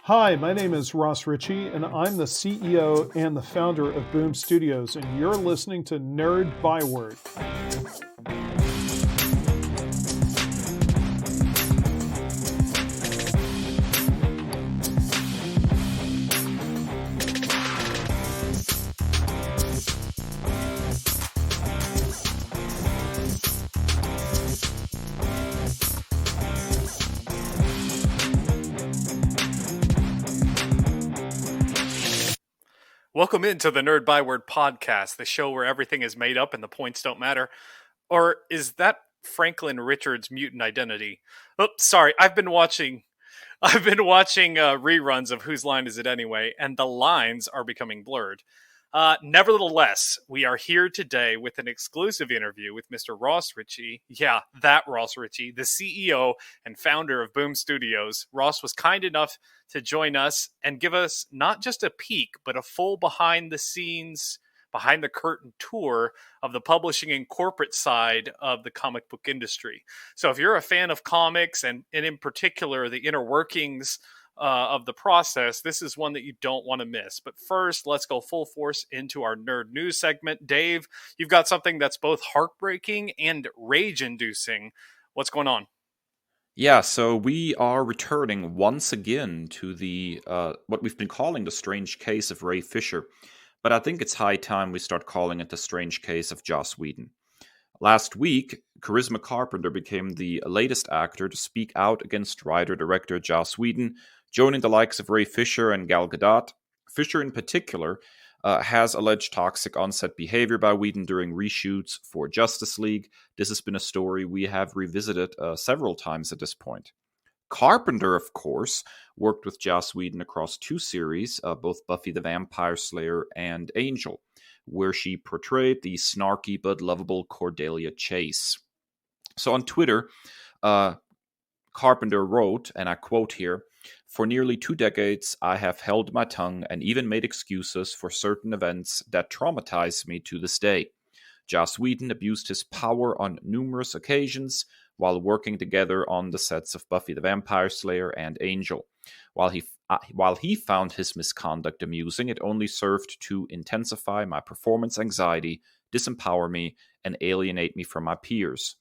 Hi, my name is Ross Richie, and I'm the CEO and the founder of Boom Studios, and you're listening to Nerd Byword. Welcome into the Nerd Byword podcast, the show where everything is made up and the points don't matter. Or is that Franklin Richards' mutant identity? Oh, sorry, I've been watching reruns of Whose Line Is It Anyway, and the lines are becoming blurred. Nevertheless, we are here today with an exclusive interview with Mr. Ross Richie. Yeah, that Ross Richie, the CEO and founder of Boom Studios. Ross was kind enough to join us and give us not just a peek, but a full behind-the-scenes, behind-the-curtain tour of the publishing and corporate side of the comic book industry. So if you're a fan of comics, and in particular the inner workings of the process, this is one that you don't want to miss. But first, let's go full force into our nerd news segment. Dave, you've got something that's both heartbreaking and rage-inducing. What's going on? Yeah, so we are returning once again to the what we've been calling the strange case of Ray Fisher, but I think it's high time we start calling it the strange case of Joss Whedon. Last week, Charisma Carpenter became the latest actor to speak out against writer-director Joss Whedon, joining the likes of Ray Fisher and Gal Gadot. Fisher in particular has alleged toxic on-set behavior by Whedon during reshoots for Justice League. This has been a story we have revisited several times at this point. Carpenter, of course, worked with Joss Whedon across two series, both Buffy the Vampire Slayer and Angel, where she portrayed the snarky but lovable Cordelia Chase. So on Twitter, Carpenter wrote, and I quote here, "For nearly 2 decades, I have held my tongue and even made excuses for certain events that traumatize me to this day. Joss Whedon abused his power on numerous occasions while working together on the sets of Buffy the Vampire Slayer and Angel. While he found his misconduct amusing, it only served to intensify my performance anxiety, disempower me, and alienate me from my peers.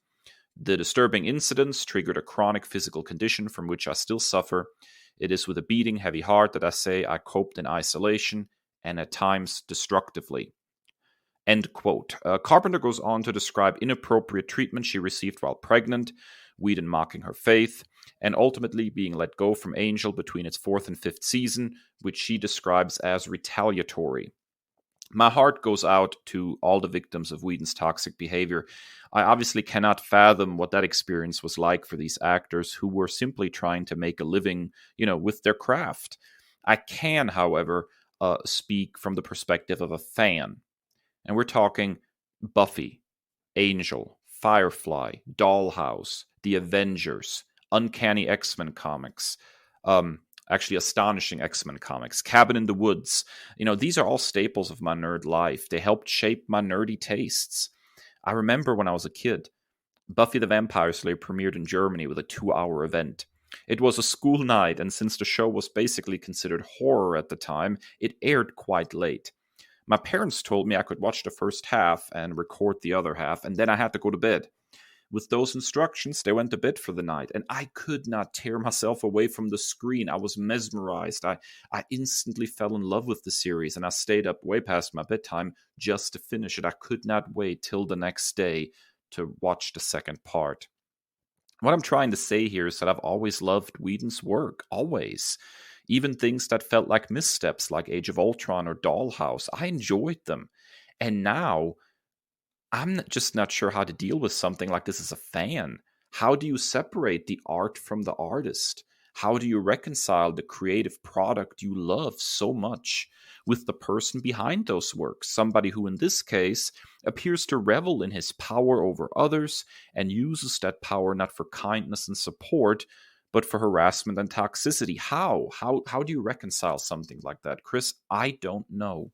The disturbing incidents triggered a chronic physical condition from which I still suffer. It is with a beating, heavy heart that I say I coped in isolation and at times destructively." End quote. Carpenter goes on to describe inappropriate treatment she received while pregnant, Whedon mocking her faith, and ultimately being let go from Angel between its 4th and 5th season, which she describes as retaliatory. My heart goes out to all the victims of Whedon's toxic behavior. I obviously cannot fathom what that experience was like for these actors who were simply trying to make a living, with their craft. I can, however, speak from the perspective of a fan. And we're talking Buffy, Angel, Firefly, Dollhouse, The Avengers, Uncanny X-Men comics, actually Astonishing X-Men comics, Cabin in the Woods. These are all staples of my nerd life. They helped shape my nerdy tastes. I remember when I was a kid, Buffy the Vampire Slayer premiered in Germany with a 2-hour event. It was a school night, and since the show was basically considered horror at the time, it aired quite late. My parents told me I could watch the first half and record the other half, and then I had to go to bed. With those instructions, they went to bed for the night, and I could not tear myself away from the screen. I was mesmerized. I instantly fell in love with the series, and I stayed up way past my bedtime just to finish it. I could not wait till the next day to watch the second part. What I'm trying to say here is that I've always loved Whedon's work, always. Even things that felt like missteps, like Age of Ultron or Dollhouse, I enjoyed them. And now, I'm just not sure how to deal with something like this as a fan. How do you separate the art from the artist? How do you reconcile the creative product you love so much with the person behind those works? Somebody who, in this case, appears to revel in his power over others and uses that power not for kindness and support, but for harassment and toxicity. How do you reconcile something like that? Chris, I don't know.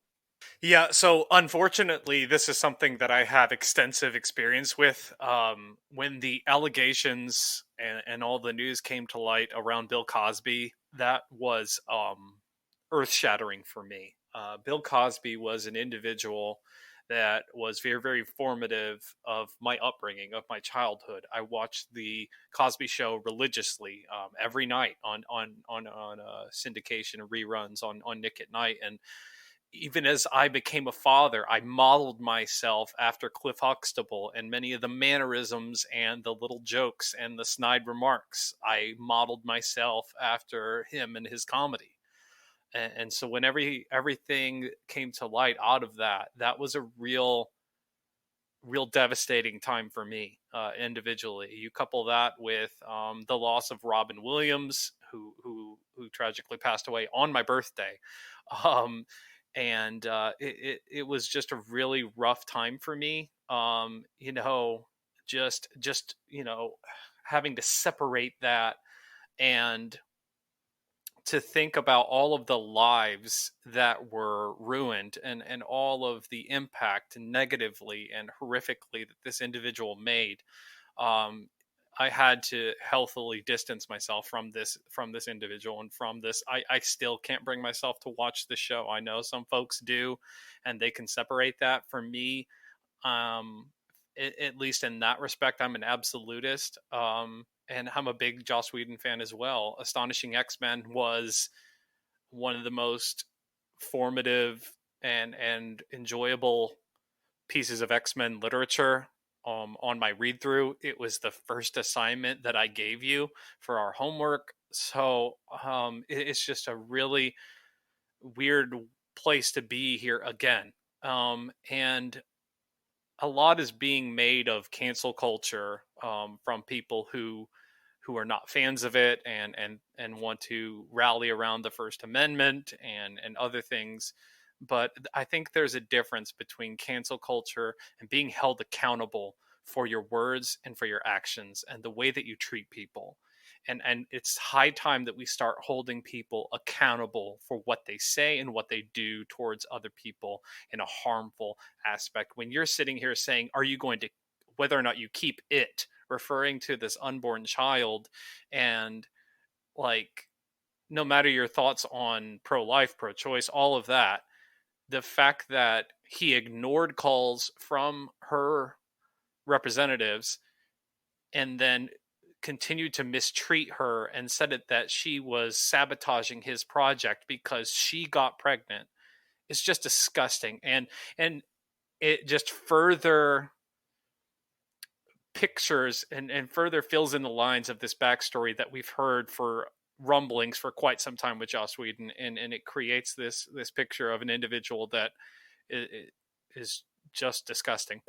Yeah, so unfortunately, this is something that I have extensive experience with. When the allegations and all the news came to light around Bill Cosby, that was earth shattering for me. Bill Cosby was an individual that was very, very formative of my upbringing, of my childhood. I watched the Cosby Show religiously every night on syndication reruns on Nick at Night, and even as I became a father, I modeled myself after Cliff Huxtable, and many of the mannerisms and the little jokes and the snide remarks. I modeled myself after him and his comedy. And so when everything came to light out of that, that was a real devastating time for me individually. You couple that with the loss of Robin Williams, who tragically passed away on my birthday. Um, and it was just a really rough time for me. Just having to separate that and to think about all of the lives that were ruined and all of the impact negatively and horrifically that this individual made. um, I had to healthily distance myself from this individual and from this. I still can't bring myself to watch the show. I know some folks do, and they can separate that. For me, um, at least in that respect, I'm an absolutist. And I'm a big Joss Whedon fan as well. Astonishing X-Men was one of the most formative and enjoyable pieces of X-Men literature on my read through. It was the first assignment that I gave you for our homework. So it's just a really weird place to be here again. And a lot is being made of cancel culture from people who are not fans of it and want to rally around the First Amendment and other things. But I think there's a difference between cancel culture and being held accountable for your words and for your actions and the way that you treat people. And it's high time that we start holding people accountable for what they say and what they do towards other people in a harmful aspect. When you're sitting here saying, are you going to, whether or not you keep it, referring to this unborn child, and like, no matter your thoughts on pro-life, pro-choice, all of that, the fact that he ignored calls from her representatives and then continued to mistreat her and said that she was sabotaging his project because she got pregnant is just disgusting. And it just further pictures and further fills in the lines of this backstory that we've heard for rumblings for quite some time with Joss Whedon, and it creates this picture of an individual that is just disgusting.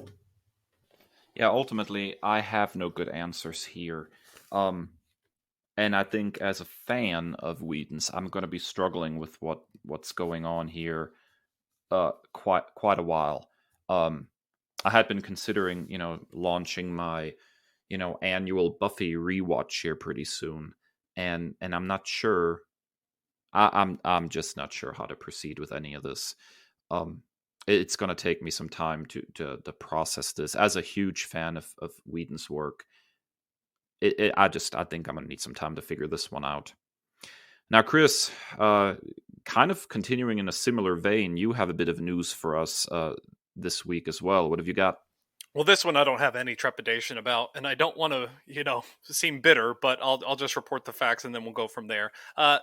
Yeah, ultimately, I have no good answers here. And I think as a fan of Whedon's, I'm going to be struggling with what's going on here quite a while. I had been considering, launching my, annual Buffy rewatch here pretty soon, and I'm not sure. I'm just not sure how to proceed with any of this. It's going to take me some time to process this. As a huge fan of Whedon's work, I think I'm going to need some time to figure this one out. Now, Kris, kind of continuing in a similar vein, you have a bit of news for us this week as well. What have you got? Well, this one I don't have any trepidation about, and I don't want to, seem bitter, but I'll just report the facts and then we'll go from there.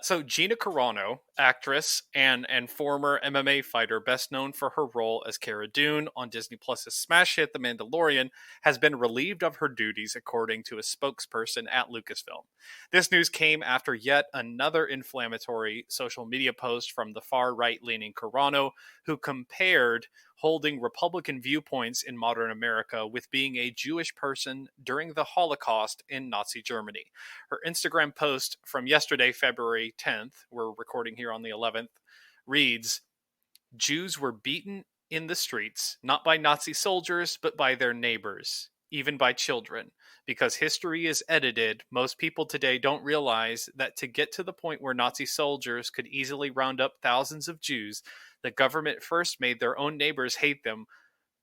So Gina Carano, actress and former MMA fighter, best known for her role as Cara Dune on Disney Plus's smash hit The Mandalorian, has been relieved of her duties, according to a spokesperson at Lucasfilm. This news came after yet another inflammatory social media post from the far right-leaning Carano, who compared holding Republican viewpoints in modern America with being a Jewish person during the Holocaust in Nazi Germany. Her Instagram post from yesterday, February 10th, we're recording here on the 11th, reads, "Jews were beaten in the streets, not by Nazi soldiers, but by their neighbors, even by children. Because history is edited, most people today don't realize that to get to the point where Nazi soldiers could easily round up thousands of Jews, The government first made their own neighbors hate them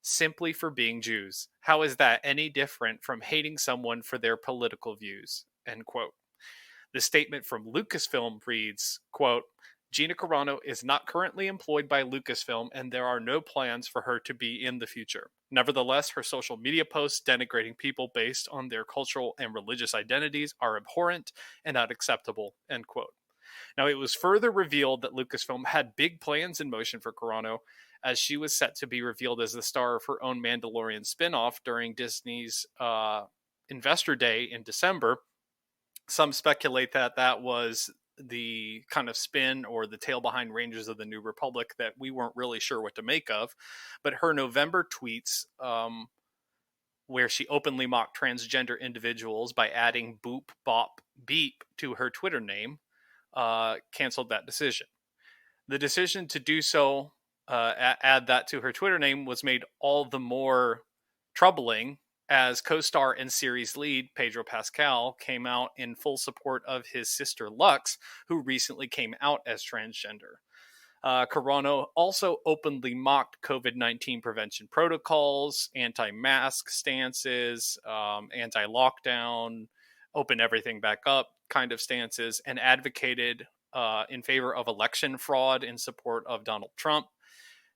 simply for being Jews. How is that any different from hating someone for their political views? End quote. The statement from Lucasfilm reads, quote, Gina Carano is not currently employed by Lucasfilm, and there are no plans for her to be in the future. Nevertheless, her social media posts denigrating people based on their cultural and religious identities are abhorrent and unacceptable, end quote. Now, it was further revealed that Lucasfilm had big plans in motion for Carano, as she was set to be revealed as the star of her own Mandalorian spinoff during Disney's Investor Day in December. Some speculate that that was the kind of spin or the tale behind Rangers of the New Republic that we weren't really sure what to make of. But her November tweets, where she openly mocked transgender individuals by adding boop, bop, beep to her Twitter name, canceled that decision. The decision to do so, add that to her Twitter name, was made all the more troubling as co-star and series lead Pedro Pascal came out in full support of his sister Lux, who recently came out as transgender. Carano also openly mocked COVID-19 prevention protocols, anti-mask stances, anti-lockdown, open everything back up kind of stances, and advocated in favor of election fraud in support of Donald Trump.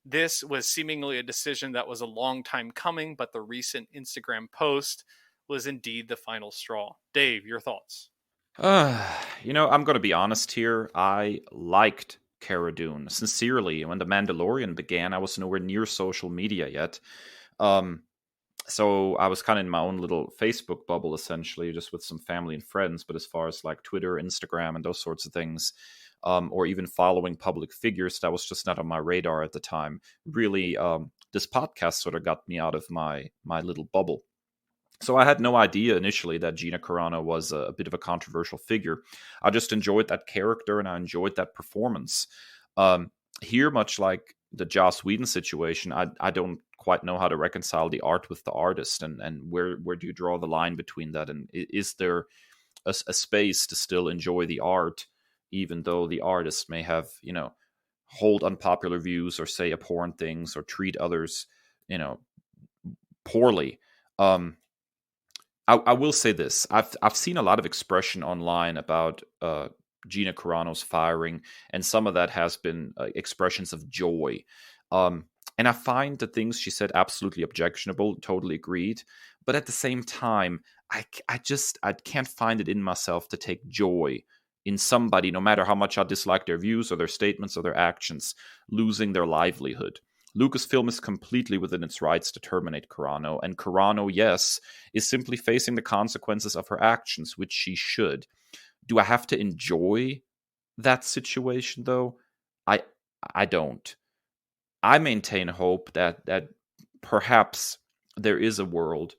This was seemingly a decision that was a long time coming, but the recent Instagram post was indeed the final straw. Dave, your thoughts? I'm going to be honest here. I liked Cara Dune. Sincerely, when The Mandalorian began, I was nowhere near social media yet. So I was kind of in my own little Facebook bubble, essentially, just with some family and friends. But as far as like Twitter, Instagram, and those sorts of things, or even following public figures, that was just not on my radar at the time. Really, this podcast sort of got me out of my little bubble. So I had no idea initially that Gina Carano was a bit of a controversial figure. I just enjoyed that character and I enjoyed that performance. Here, much like the Joss Whedon situation, I don't quite know how to reconcile the art with the artist, and where do you draw the line between that? And is there a space to still enjoy the art, even though the artist may have, hold unpopular views or say abhorrent things or treat others, poorly? I will say this. I've seen a lot of expression online about Gina Carano's firing, and some of that has been expressions of joy. And I find the things she said absolutely objectionable, totally agreed. But at the same time, I can't find it in myself to take joy in somebody, no matter how much I dislike their views or their statements or their actions, losing their livelihood. Lucasfilm is completely within its rights to terminate Carano, and Carano, yes, is simply facing the consequences of her actions, which she should. Do I have to enjoy that situation, though? I don't. I maintain hope that perhaps there is a world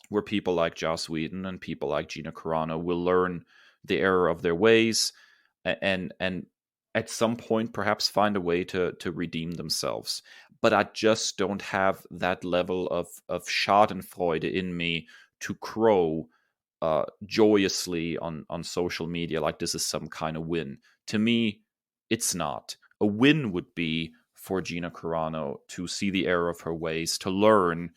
where people like Joss Whedon and people like Gina Carano will learn the error of their ways and at some point perhaps find a way to redeem themselves. But I just don't have that level of schadenfreude in me to crow joyously on social media like this is some kind of win. To me, it's not. A win would be for Gina Carano to see the error of her ways, to learn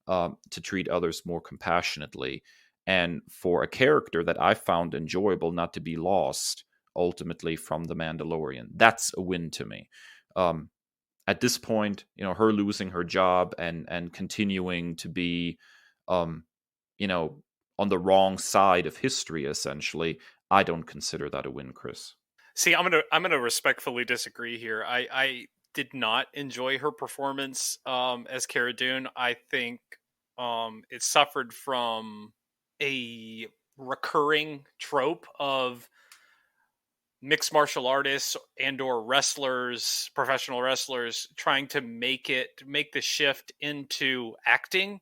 to treat others more compassionately, and for a character that I found enjoyable not to be lost ultimately from The Mandalorian. That's a win to me. At this point, her losing her job and continuing to be, on the wrong side of history, essentially, I don't consider that a win, Chris. See, I'm gonna respectfully disagree here. I did not enjoy her performance as Cara Dune. I think it suffered from a recurring trope of mixed martial artists and or wrestlers, professional wrestlers, trying to make the shift into acting,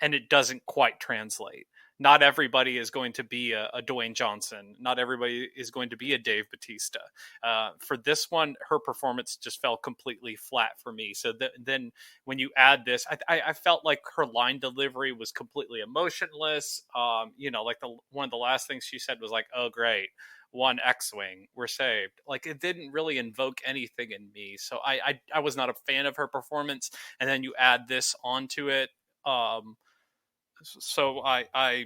and it doesn't quite translate. Not everybody is going to be a Dwayne Johnson. Not everybody is going to be a Dave Bautista. For this one, her performance just fell completely flat for me. So then when you add this, I felt like her line delivery was completely emotionless. Like one of the last things she said was like, "Oh, great. one X-Wing were saved. Like, it didn't really invoke anything in me. So I was not a fan of her performance. And then you add this onto it. So I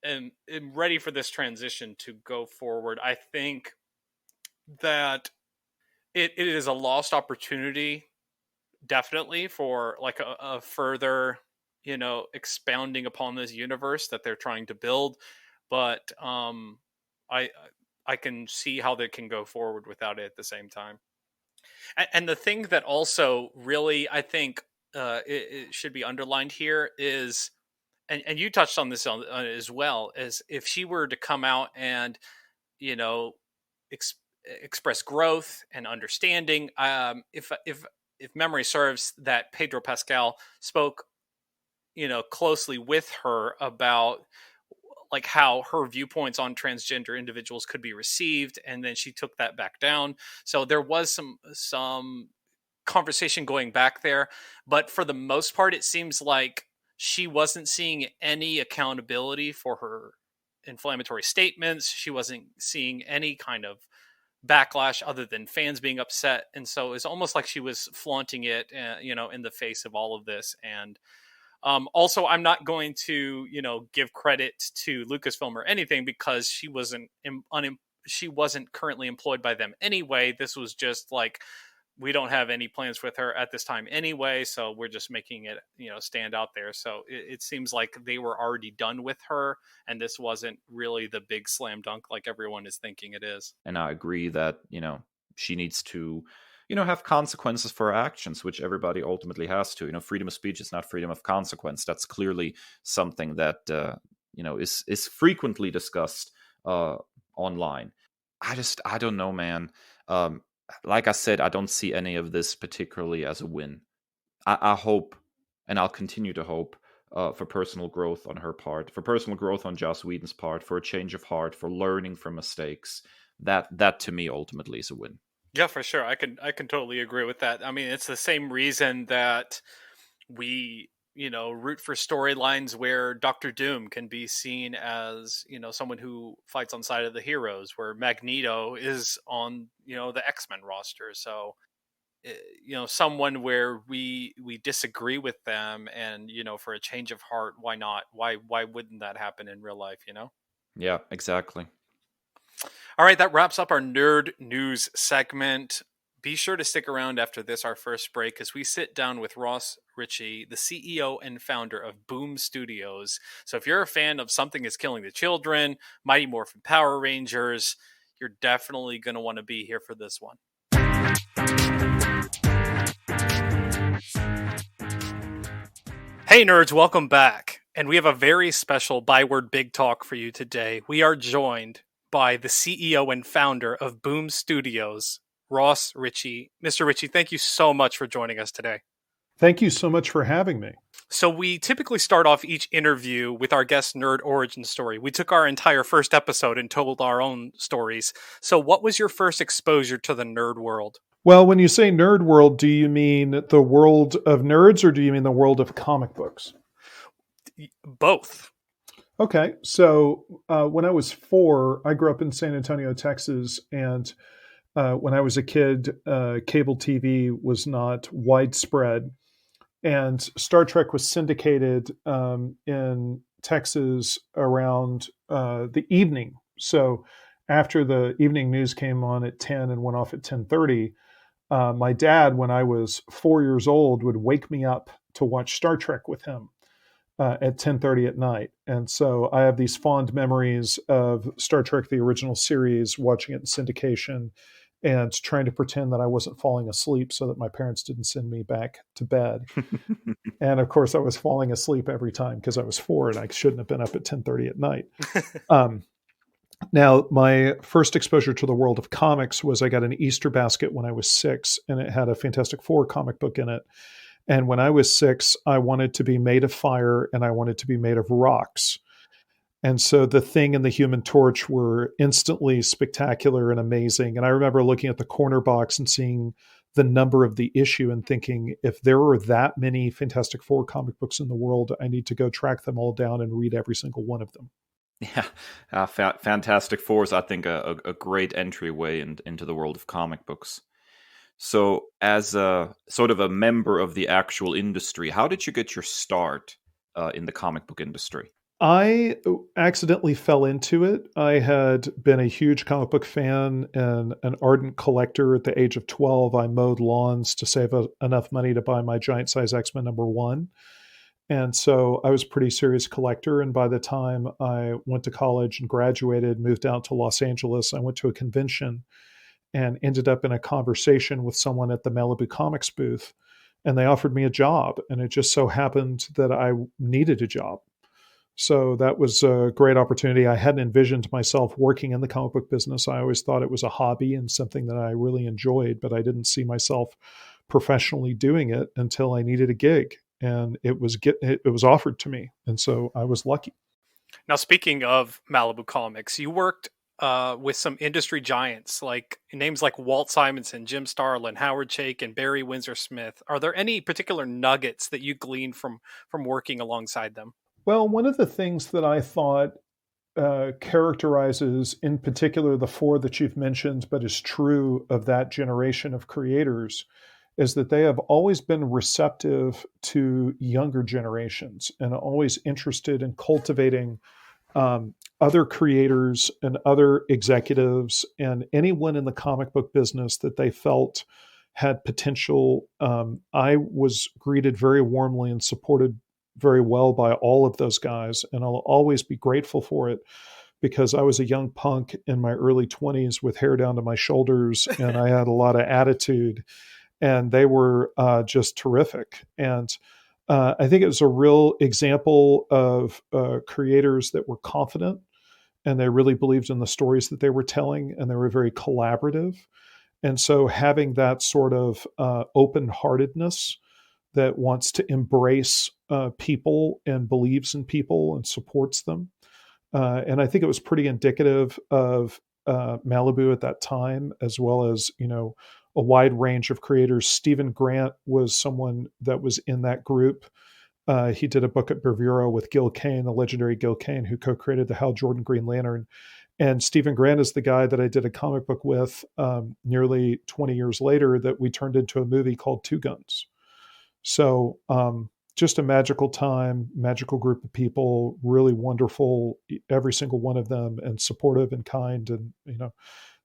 am ready for this transition to go forward. I think that it is a lost opportunity, definitely, for like a further, expounding upon this universe that they're trying to build. But I can see how they can go forward without it at the same time. And the thing that also really, I think, it should be underlined here is, and you touched on this as well, is if she were to come out and, express growth and understanding. If memory serves, that Pedro Pascal spoke, closely with her about like how her viewpoints on transgender individuals could be received, and then she took that back down. So there was some conversation going back there, but for the most part, it seems like she wasn't seeing any accountability for her inflammatory statements. She wasn't seeing any kind of backlash other than fans being upset, and so it's almost like she was flaunting it, in the face of all of this. And also, I'm not going to, give credit to Lucasfilm or anything, because she wasn't currently employed by them anyway. This was just like, we don't have any plans with her at this time anyway, so we're just making it, stand out there. So it seems like they were already done with her, and this wasn't really the big slam dunk like everyone is thinking it is. And I agree that, she needs to, have consequences for her actions, which everybody ultimately has to. Freedom of speech is not freedom of consequence. That's clearly something that, is frequently discussed online. I don't know, man. Like I said, I don't see any of this particularly as a win. I hope, and I'll continue to hope, for personal growth on her part, for personal growth on Joss Whedon's part, for a change of heart, for learning from mistakes. That to me ultimately is a win. Yeah, for sure. I can totally agree with that. I mean, it's the same reason that we, root for storylines where Doctor Doom can be seen as, someone who fights on side of the heroes, where Magneto is on, the X-Men roster. So, someone where we disagree with them, and, for a change of heart, why not? Why wouldn't that happen in real life, Yeah, exactly. All right, that wraps up our nerd news segment. Be sure to stick around after this, our first break, as we sit down with Ross Richie, the CEO and founder of Boom Studios. So if you're a fan of Something is Killing the Children, Mighty Morphin Power Rangers, you're definitely going to want to be here for this one. Hey nerds, welcome back. And we have a very special Byword Big Talk for you today. We are joined by the CEO and founder of Boom Studios, Ross Richie. Mr. Richie, thank you so much for joining us today. Thank you so much for having me. So we typically start off each interview with our guest nerd origin story. We took our entire first episode and told our own stories. So what was your first exposure to the nerd world? Well, when you say nerd world, do you mean the world of nerds, or do you mean the world of comic books? Both. Okay, so when I was 4, I grew up in San Antonio, Texas, and when I was a kid, cable TV was not widespread, and Star Trek was syndicated in Texas around the evening. So after the evening news came on at 10 and went off at 10:30, my dad, when I was 4 years old, would wake me up to watch Star Trek with him at 10:30 at night. And so I have these fond memories of Star Trek, the original series, watching it in syndication and trying to pretend that I wasn't falling asleep so that my parents didn't send me back to bed. And of course, I was falling asleep every time because I was 4 and I shouldn't have been up at 10:30 at night. Now, my first exposure to the world of comics was I got an Easter basket when I was 6, and it had a Fantastic Four comic book in it. And when I was 6, I wanted to be made of fire and I wanted to be made of rocks. And so the Thing and the Human Torch were instantly spectacular and amazing. And I remember looking at the corner box and seeing the number of the issue and thinking, if there are that many Fantastic Four comic books in the world, I need to go track them all down and read every single one of them. Yeah, Fantastic Four is, I think, a great entryway into the world of comic books. So, as a sort of a member of the actual industry, how did you get your start in the comic book industry? I accidentally fell into it. I had been a huge comic book fan and an ardent collector at the age of 12. I mowed lawns to save enough money to buy my giant size X-Men #1. And so I was a pretty serious collector. And by the time I went to college and graduated, moved out to Los Angeles, I went to a convention and ended up in a conversation with someone at the Malibu Comics booth. And they offered me a job. And it just so happened that I needed a job. So that was a great opportunity. I hadn't envisioned myself working in the comic book business. I always thought it was a hobby and something that I really enjoyed, but I didn't see myself professionally doing it until I needed a gig, and it was offered to me, and so I was lucky. Now, speaking of Malibu Comics, you worked with some industry giants, like names like Walt Simonson, Jim Starlin, Howard Chaykin, and Barry Windsor Smith. Are there any particular nuggets that you gleaned from working alongside them? Well, one of the things that I thought characterizes, in particular, the four that you've mentioned, but is true of that generation of creators, is that they have always been receptive to younger generations and always interested in cultivating other creators and other executives and anyone in the comic book business that they felt had potential. I was greeted very warmly and supported very well by all of those guys, and I'll always be grateful for it because I was a young punk in my early 20s with hair down to my shoulders, and I had a lot of attitude, and they were just terrific. And I think it was a real example of creators that were confident, and they really believed in the stories that they were telling, and they were very collaborative. And so having that sort of open-heartedness that wants to embrace people and believes in people and supports them. And I think it was pretty indicative of Malibu at that time, as well as, a wide range of creators. Stephen Grant was someone that was in that group. He did a book at Bravura with Gil Kane, the legendary Gil Kane, who co-created the Hal Jordan Green Lantern. And Stephen Grant is the guy that I did a comic book with nearly 20 years later that we turned into a movie called Two Guns. So just a magical time, magical group of people, really wonderful, every single one of them, and supportive and kind. And,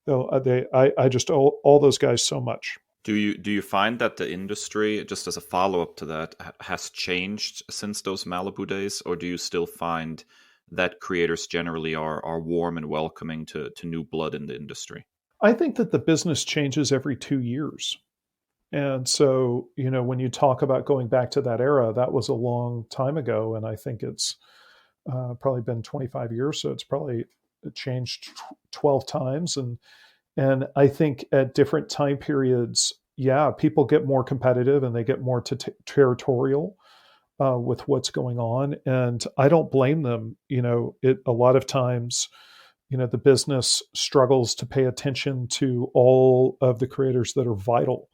I just owe all those guys so much. Do you find that the industry, just as a follow-up to that, has changed since those Malibu days, or do you still find that creators generally are warm and welcoming to new blood in the industry? I think that the business changes every 2 years. And so, when you talk about going back to that era, that was a long time ago. And I think it's probably been 25 years. So it's probably changed 12 times. And I think at different time periods, people get more competitive and they get more territorial with what's going on. And I don't blame them. A lot of times, the business struggles to pay attention to all of the creators that are vital.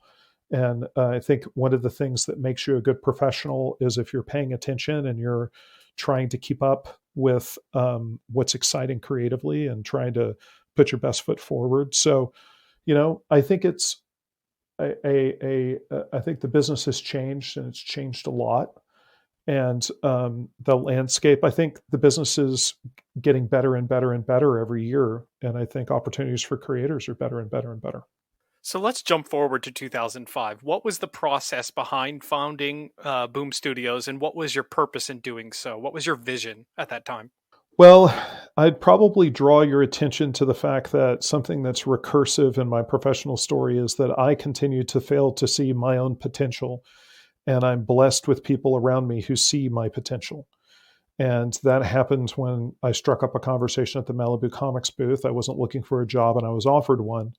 And I think one of the things that makes you a good professional is if you're paying attention and you're trying to keep up with what's exciting creatively and trying to put your best foot forward. So, I think I think the business has changed, and it's changed a lot. And the landscape, I think the business is getting better and better and better every year. And I think opportunities for creators are better and better and better. So let's jump forward to 2005. What was the process behind founding Boom Studios, and what was your purpose in doing so? What was your vision at that time? Well, I'd probably draw your attention to the fact that something that's recursive in my professional story is that I continue to fail to see my own potential. And I'm blessed with people around me who see my potential. And that happened when I struck up a conversation at the Malibu Comics booth. I wasn't looking for a job, and I was offered one.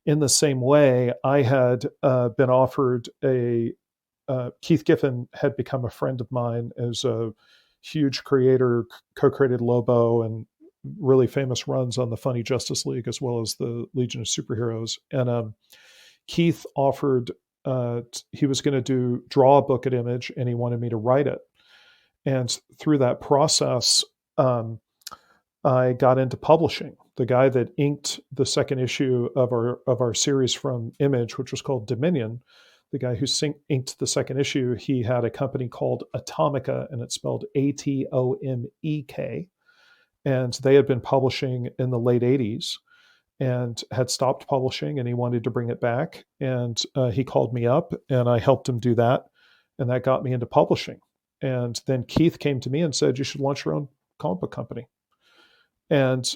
In the same way, I had been offered Keith Giffen had become a friend of mine as a huge creator, co-created Lobo and really famous runs on the Funny Justice League as well as the Legion of Superheroes. And Keith offered, he was going to draw a book at Image, and he wanted me to write it. And through that process, I got into publishing. The guy that inked the second issue of our series from Image, which was called Dominion, the guy who inked the second issue, he had a company called Atomica, and it's spelled Atomek. And they had been publishing in the late 80s and had stopped publishing, and he wanted to bring it back. And he called me up, and I helped him do that. And that got me into publishing. And then Keith came to me and said, you should launch your own comic book company. And,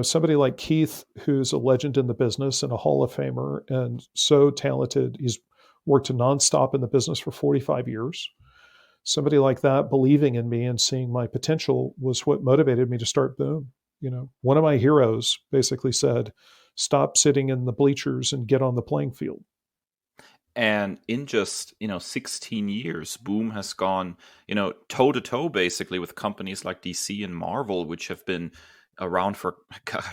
somebody like Keith, who's a legend in the business and a Hall of Famer and so talented, he's worked nonstop in the business for 45 years. Somebody like that believing in me and seeing my potential was what motivated me to start Boom. One of my heroes basically said, stop sitting in the bleachers and get on the playing field. And in just, 16 years, Boom has gone, toe to toe basically with companies like DC and Marvel, which have been around for,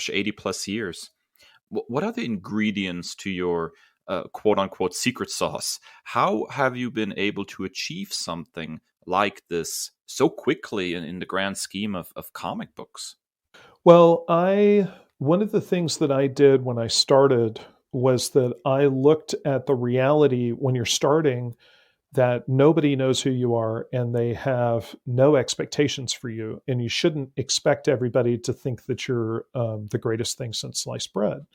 80 plus years. What are the ingredients to your quote unquote secret sauce? How have you been able to achieve something like this so quickly in the grand scheme of comic books? Well, one of the things that I did when I started was that I looked at the reality when you're starting that nobody knows who you are and they have no expectations for you. And you shouldn't expect everybody to think that you're the greatest thing since sliced bread.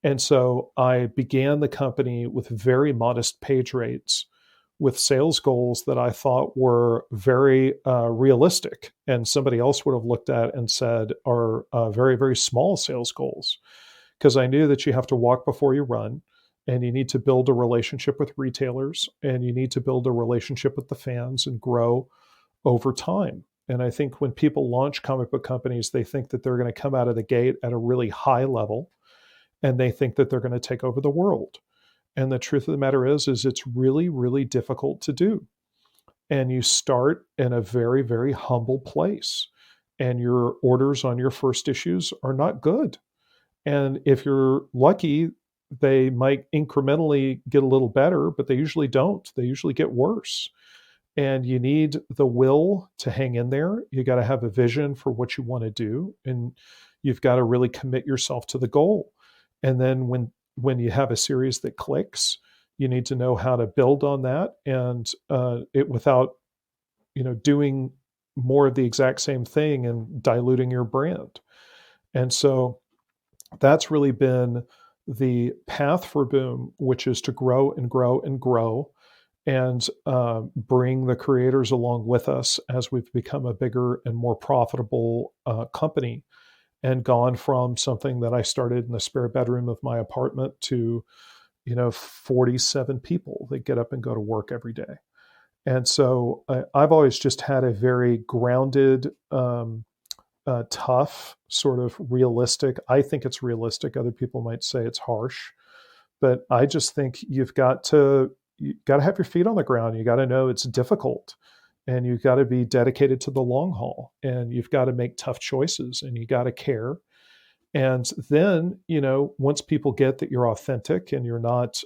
And so I began the company with very modest page rates, with sales goals that I thought were very realistic. And somebody else would have looked at and said are very, very small sales goals. Because I knew that you have to walk before you run, and you need to build a relationship with retailers, and you need to build a relationship with the fans and grow over time. And I think when people launch comic book companies, they think that they're going to come out of the gate at a really high level, and they think that they're going to take over the world. And the truth of the matter is it's really, really difficult to do. And you start in a very, very humble place, and your orders on your first issues are not good. And if you're lucky, they might incrementally get a little better, but they usually don't. They usually get worse. And you need the will to hang in there. You got to have a vision for what you want to do. And you've got to really commit yourself to the goal. And then when you have a series that clicks, you need to know how to build on that and it without, doing more of the exact same thing and diluting your brand. And so that's really been the path for Boom, which is to grow and grow and grow and bring the creators along with us as we've become a bigger and more profitable company and gone from something that I started in the spare bedroom of my apartment to, 47 people that get up and go to work every day. And so I've always just had a very grounded, tough, sort of realistic. I think it's realistic. Other people might say it's harsh, but I just think you got to have your feet on the ground. You got to know it's difficult, and you've got to be dedicated to the long haul, and you've got to make tough choices, and you got to care. And then, once people get that you're authentic and you're not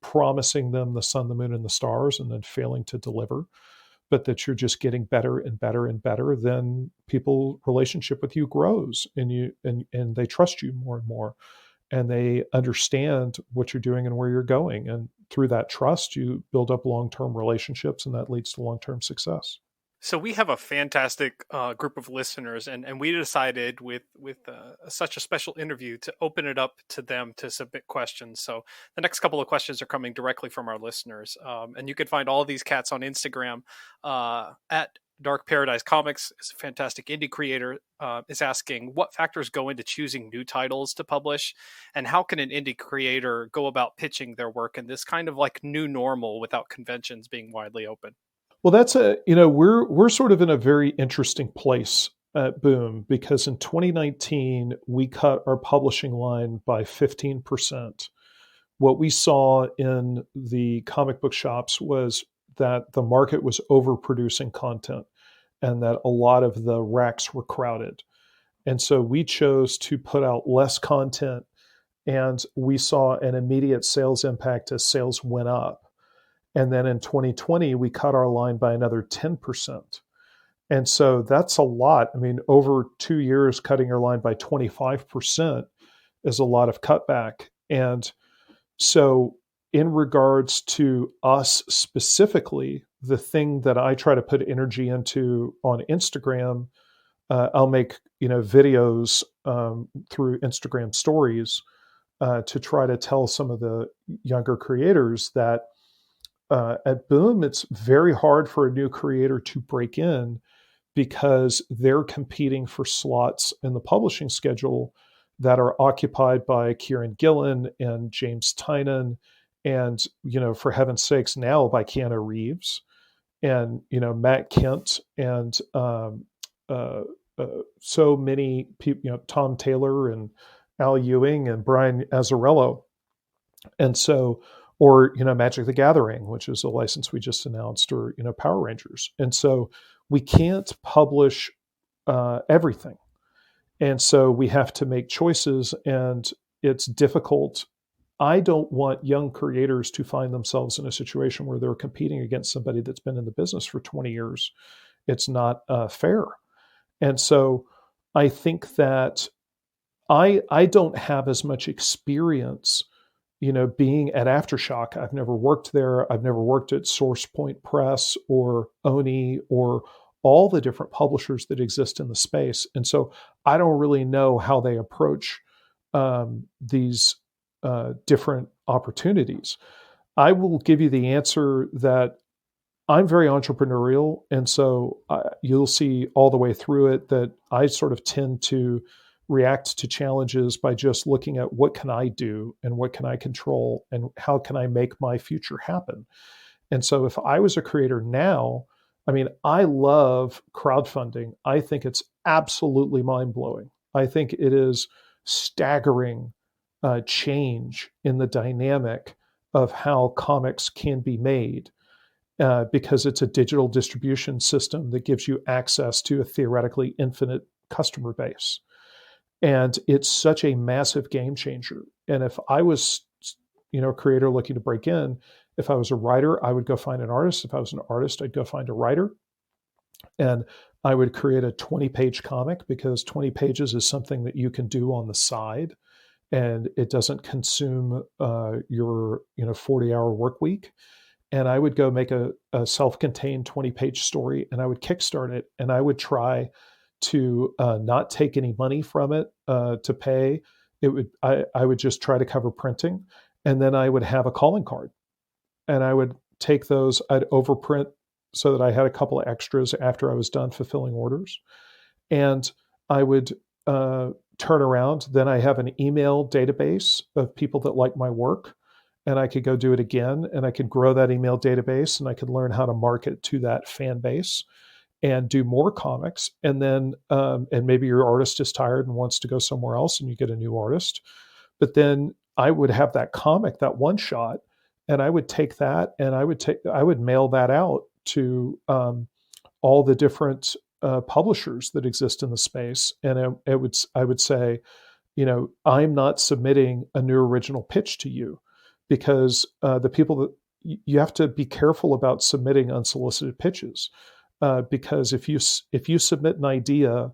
promising them the sun, the moon, and the stars, and then failing to deliver, but that you're just getting better and better and better, then people's relationship with you grows, and they trust you more and more, and they understand what you're doing and where you're going. And through that trust, you build up long-term relationships, and that leads to long-term success. So we have a fantastic group of listeners, and we decided with such a special interview to open it up to them to submit questions. So the next couple of questions are coming directly from our listeners. And you can find all of these cats on Instagram at Dark Paradise Comics. Is a fantastic indie creator, is asking what factors go into choosing new titles to publish, and how can an indie creator go about pitching their work in this kind of like new normal without conventions being widely open? Well, that's we're sort of in a very interesting place at Boom, because in 2019 we cut our publishing line by 15%. What we saw in the comic book shops was that the market was overproducing content, and that a lot of the racks were crowded. And so we chose to put out less content, and we saw an immediate sales impact as sales went up. And then in 2020, we cut our line by another 10%. And so that's a lot. I mean, over 2 years, cutting your line by 25% is a lot of cutback. And so, in regards to us specifically, the thing that I try to put energy into on Instagram, I'll make videos through Instagram stories to try to tell some of the younger creators that at Boom, it's very hard for a new creator to break in because they're competing for slots in the publishing schedule that are occupied by Kieran Gillen and James Tynan, and for heaven's sakes, now by Keanu Reeves and Matt Kent and so many people, Tom Taylor and Al Ewing and Brian Azzarello, and so. Or Magic the Gathering, which is a license we just announced, or Power Rangers, and so we can't publish everything. And so we have to make choices, and it's difficult. I don't want young creators to find themselves in a situation where they're competing against somebody that's been in the business for 20 years. It's not fair. And so I think that I don't have as much experience being at Aftershock. I've never worked there. I've never worked at SourcePoint Press or Oni or all the different publishers that exist in the space. And so I don't really know how they approach these different opportunities. I will give you the answer that I'm very entrepreneurial. And so you'll see all the way through it that I sort of tend to react to challenges by just looking at what can I do and what can I control and how can I make my future happen. And so if I was a creator now, I mean, I love crowdfunding. I think it's absolutely mind-blowing. I think it is staggering change in the dynamic of how comics can be made because it's a digital distribution system that gives you access to a theoretically infinite customer base. And it's such a massive game changer. And if I was, a creator looking to break in, if I was a writer, I would go find an artist. If I was an artist, I'd go find a writer. And I would create a 20-page comic because 20 pages is something that you can do on the side. And it doesn't consume your 40-hour work week. And I would go make a self-contained 20-page story, and I would kickstart it, and I would try to not take any money from it to pay. I would just try to cover printing, and then I would have a calling card, and I would take those. I'd overprint so that I had a couple of extras after I was done fulfilling orders, and I would turn around. Then I have an email database of people that like my work, and I could go do it again, and I could grow that email database, and I could learn how to market to that fan base and do more comics. And then, and maybe your artist is tired and wants to go somewhere else and you get a new artist. But then I would have that comic, that one shot, and I would take that and I would mail that out to all the different publishers that exist in the space. And I would say, I'm not submitting a new original pitch to you because the people that you have to be careful about submitting unsolicited pitches. Because if you submit an idea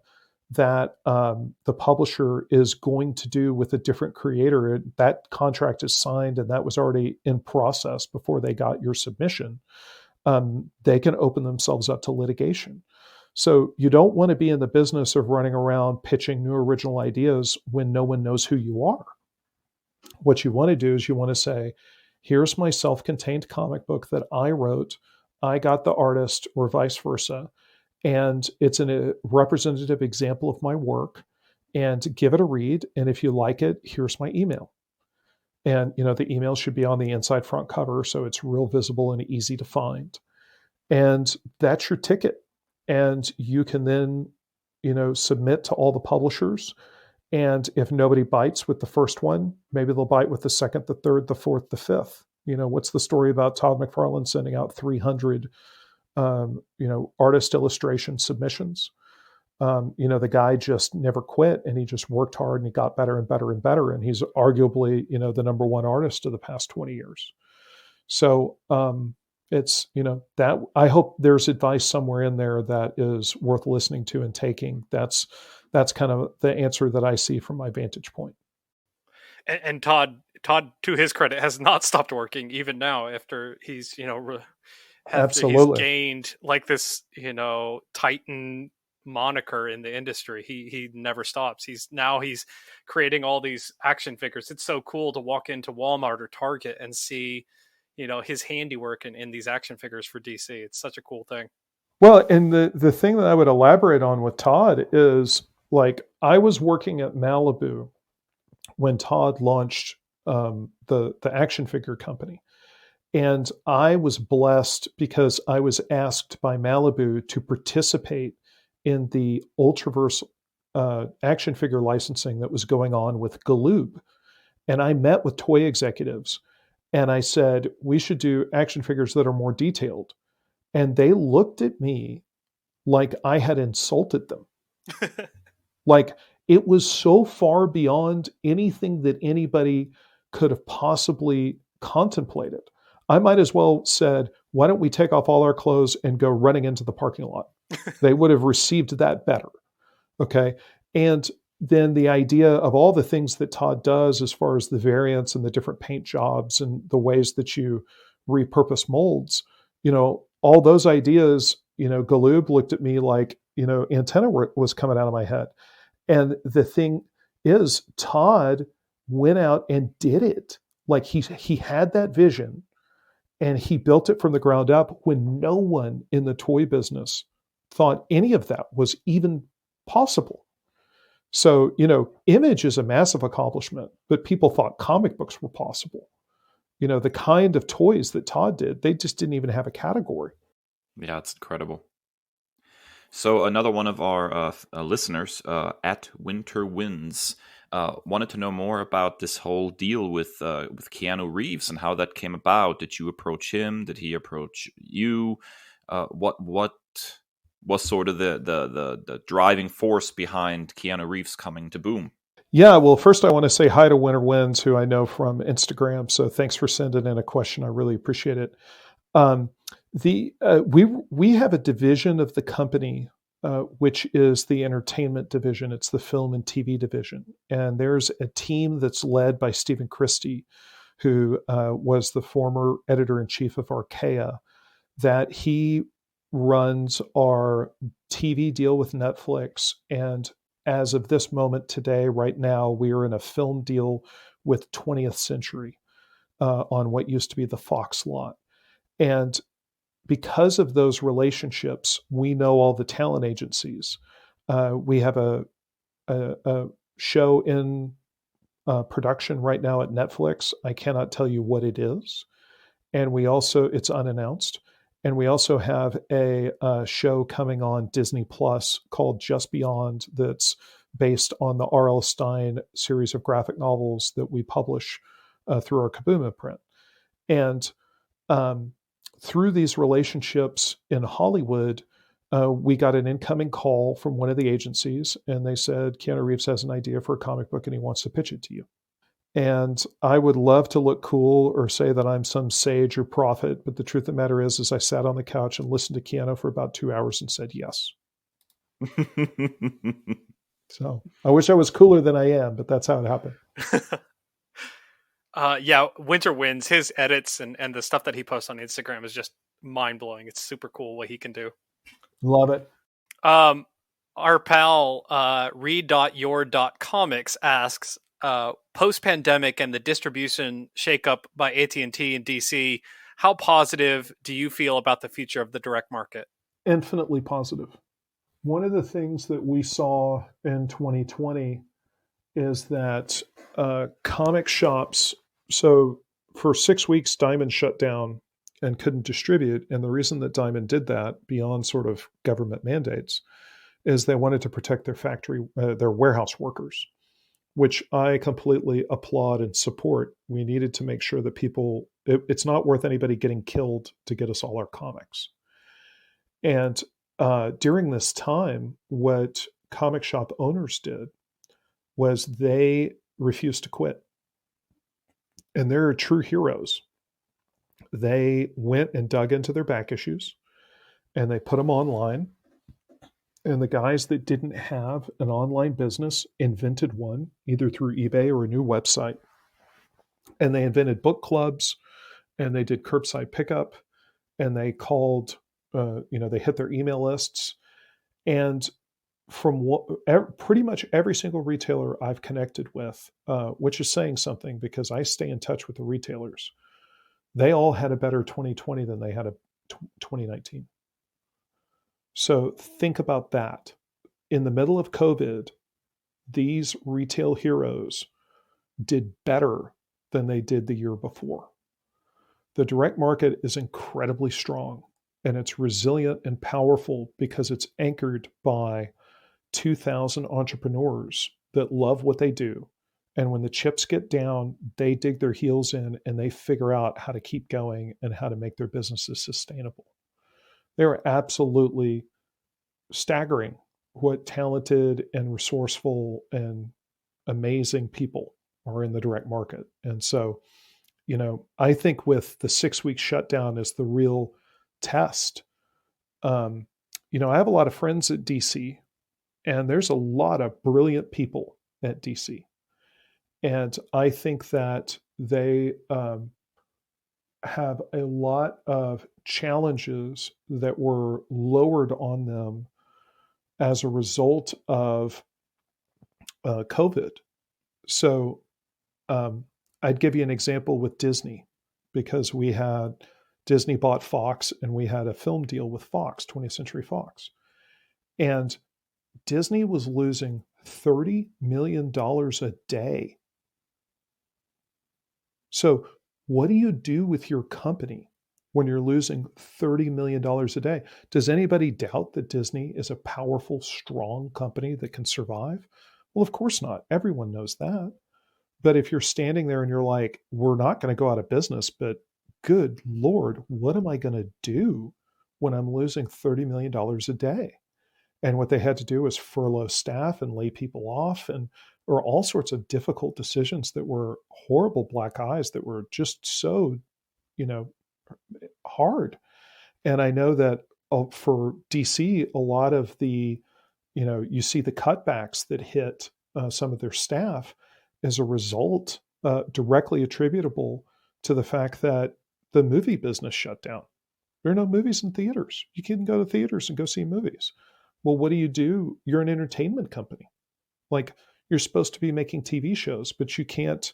that the publisher is going to do with a different creator, that contract is signed and that was already in process before they got your submission, they can open themselves up to litigation. So you don't want to be in the business of running around pitching new original ideas when no one knows who you are. What you want to do is you want to say, here's my self-contained comic book that I wrote. I got the artist or vice versa. And it's a representative example of my work, and give it a read. And if you like it, here's my email. And, the email should be on the inside front cover. So it's real visible and easy to find. And that's your ticket. And you can then, submit to all the publishers. And if nobody bites with the first one, maybe they'll bite with the second, the third, the fourth, the fifth. What's the story about Todd McFarlane sending out 300, artist illustration submissions? The guy just never quit, and he just worked hard, and he got better and better and better. And he's arguably, the number one artist of the past 20 years. So it's, that I hope there's advice somewhere in there that is worth listening to and taking. That's kind of the answer that I see from my vantage point. And Todd, to his credit, has not stopped working even now after he's, he's gained like this, Titan moniker in the industry. He never stops. He's creating all these action figures. It's so cool to walk into Walmart or Target and see, his handiwork in these action figures for DC. It's such a cool thing. Well, and the thing that I would elaborate on with Todd is, like, I was working at Malibu when Todd launched the action figure company. And I was blessed because I was asked by Malibu to participate in the Ultraverse action figure licensing that was going on with Galoob. And I met with toy executives and I said, we should do action figures that are more detailed. And they looked at me like I had insulted them. Like, it was so far beyond anything that anybody could have possibly contemplated. I might as well said, why don't we take off all our clothes and go running into the parking lot? They would have received that better. Okay. And then the idea of all the things that Todd does as far as the variants and the different paint jobs and the ways that you repurpose molds, all those ideas, Galoob looked at me like, antenna was coming out of my head. And the thing is, Todd went out and did it. Like, he had that vision and he built it from the ground up when no one in the toy business thought any of that was even possible. So, Image is a massive accomplishment, but people thought comic books were possible. The kind of toys that Todd did, they just didn't even have a category. Yeah, it's incredible. So another one of our listeners, at Winter Winds, wanted to know more about this whole deal with Keanu Reeves and how that came about. Did you approach him? Did he approach you? What was sort of the driving force behind Keanu Reeves coming to Boom? Yeah, well, first I want to say hi to Winter Winds, who I know from Instagram. So thanks for sending in a question. I really appreciate it. We have a division of the company, which is the entertainment division. It's the film and TV division. And there's a team that's led by Stephen Christie, who was the former editor-in-chief of Archaea, that he runs our TV deal with Netflix. And as of this moment today, right now, we are in a film deal with 20th Century on what used to be the Fox lot. And because of those relationships, we know all the talent agencies. We have a show in production right now at Netflix. I cannot tell you what it is. And it's unannounced. And we also have a show coming on Disney Plus called Just Beyond that's based on the R.L. Stine series of graphic novels that we publish through our Kaboom imprint. And through these relationships in Hollywood, we got an incoming call from one of the agencies, and they said, Keanu Reeves has an idea for a comic book and he wants to pitch it to you. And I would love to look cool or say that I'm some sage or prophet, but the truth of the matter is I sat on the couch and listened to Keanu for about 2 hours and said yes. So I wish I was cooler than I am, but that's how it happened. Yeah, Winter Winds, his edits and the stuff that he posts on Instagram is just mind-blowing. It's super cool what he can do. Love it. Our pal, read.your.comics asks, post-pandemic and the distribution shakeup by AT&T and DC, how positive do you feel about the future of the direct market? Infinitely positive. One of the things that we saw in 2020 is that comic shops, so for 6 weeks, Diamond shut down and couldn't distribute. And the reason that Diamond did that, beyond sort of government mandates, is they wanted to protect their warehouse workers, which I completely applaud and support. We needed to make sure that it's not worth anybody getting killed to get us all our comics. And during this time, what comic shop owners did was they refused to quit. And they're true heroes. they went and dug into their back issues and they put them online. And the guys that didn't have an online business invented one, either through eBay or a new website. And they invented book clubs, and they did curbside pickup, and they called, they hit their email lists. And from pretty much every single retailer I've connected with, which is saying something because I stay in touch with the retailers, they all had a better 2020 than they had a 2019. So think about that. In the middle of COVID, these retail heroes did better than they did the year before. The direct market is incredibly strong, and it's resilient and powerful because it's anchored by 2,000 entrepreneurs that love what they do. And when the chips get down, they dig their heels in and they figure out how to keep going and how to make their businesses sustainable. They're absolutely staggering what talented and resourceful and amazing people are in the direct market. And so, I think with the 6-week shutdown as the real test, I have a lot of friends at DC, and there's a lot of brilliant people at DC. And I think that they have a lot of challenges that were lowered on them as a result of COVID. So I'd give you an example with Disney, because Disney bought Fox, and we had a film deal with Fox, 20th Century Fox. And Disney was losing $30 million a day. So what do you do with your company when you're losing $30 million a day? Does anybody doubt that Disney is a powerful, strong company that can survive? Well, of course not. Everyone knows that. But if you're standing there and you're like, we're not going to go out of business, but good Lord, what am I going to do when I'm losing $30 million a day? And what they had to do was furlough staff and lay people off, or all sorts of difficult decisions that were horrible black eyes that were just so, hard. And I know that for DC, a lot of the, you see the cutbacks that hit some of their staff as a result, directly attributable to the fact that the movie business shut down. There are no movies in theaters. You can't go to theaters and go see movies. Well, what do? You're an entertainment company. Like, you're supposed to be making TV shows, but you can't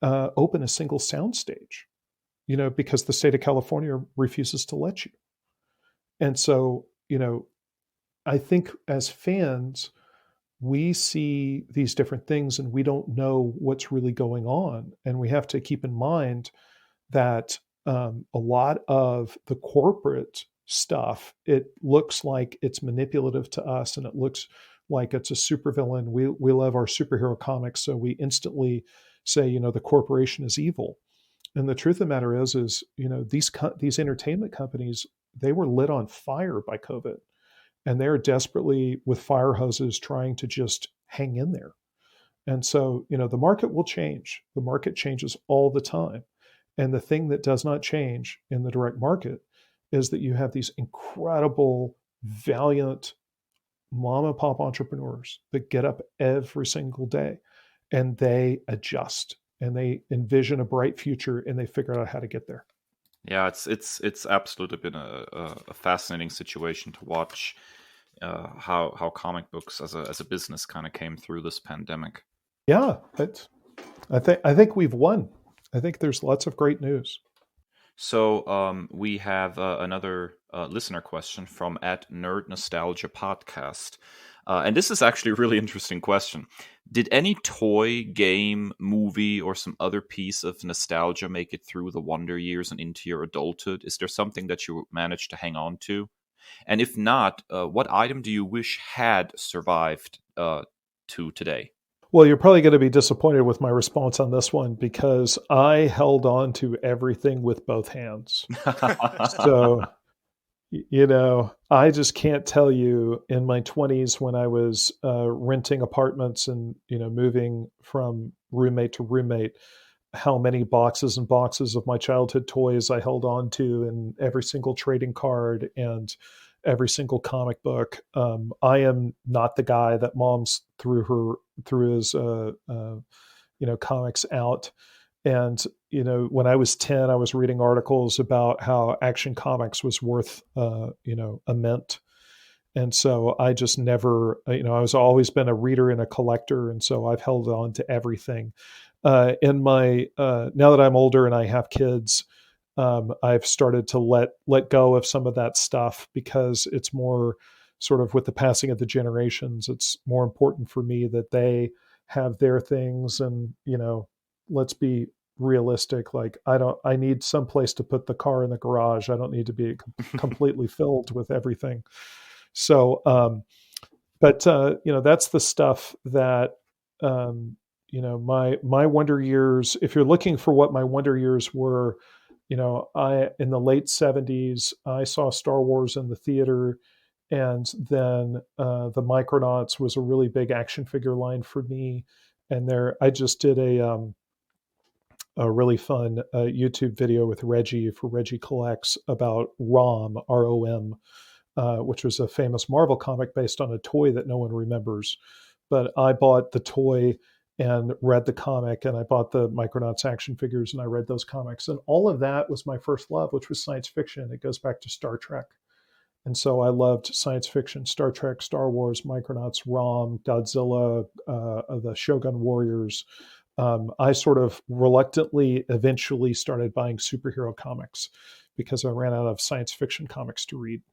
open a single soundstage, because the state of California refuses to let you. And so, I think as fans, we see these different things and we don't know what's really going on. And we have to keep in mind that a lot of the corporate stuff, it looks like it's manipulative to us, and it looks like it's a supervillain. We love our superhero comics, so we instantly say, the corporation is evil. And the truth of the matter is these entertainment companies, they were lit on fire by COVID, and they're desperately with fire hoses trying to just hang in there. And so, the market will change. The market changes all the time. And the thing that does not change in the direct market is that you have these incredible, valiant mom and pop entrepreneurs that get up every single day and they adjust and they envision a bright future and they figure out how to get there. Yeah, it's absolutely been a fascinating situation to watch how comic books as a business kind of came through this pandemic. Yeah, I think we've won. I think there's lots of great news. So we have another listener question from @nerd-nostalgia-podcast. And this is actually a really interesting question. Did any toy, game, movie, or some other piece of nostalgia make it through the wonder years and into your adulthood? Is there something that you managed to hang on to? And if not, what item do you wish had survived to today? Well, you're probably going to be disappointed with my response on this one because I held on to everything with both hands. So, I just can't tell you in my 20s when I was renting apartments and, moving from roommate to roommate, how many boxes and boxes of my childhood toys I held on to, and every single trading card and every single comic book. I am not the guy that mom's threw his comics out. And when I was 10, I was reading articles about how Action Comics was worth a mint. And so I just never, I was always been a reader and a collector, and so I've held on to everything. In my now that I'm older and I have kids, I've started to let go of some of that stuff, because it's more sort of with the passing of the generations. It's more important for me that they have their things, and let's be realistic. Like I need some place to put the car in the garage. I don't need to be completely filled with everything. So, but that's the stuff that my wonder years. If you're looking for what my wonder years were, I in the late 70s I saw Star Wars in the theater, and then the Micronauts was a really big action figure line for me. And I just did a really fun YouTube video with Reggie for Reggie Collects about ROM, ROM, which was a famous Marvel comic based on a toy that no one remembers. But I bought the toy and read the comic, and I bought the Micronauts action figures and I read those comics. And all of that was my first love, which was science fiction. It goes back to Star Trek. And so I loved science fiction, Star Trek, Star Wars, Micronauts, ROM, Godzilla, the Shogun Warriors. I sort of reluctantly eventually started buying superhero comics because I ran out of science fiction comics to read.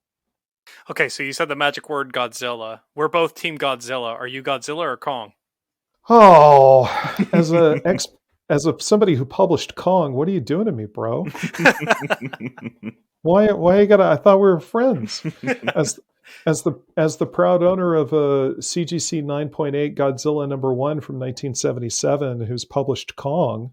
Okay, so you said the magic word Godzilla. We're both Team Godzilla. Are you Godzilla or Kong? Oh, as somebody who published Kong, what are you doing to me, bro? Why you gotta? I thought we were friends. As the proud owner of a CGC 9.8 Godzilla #1 from 1977, who's published Kong,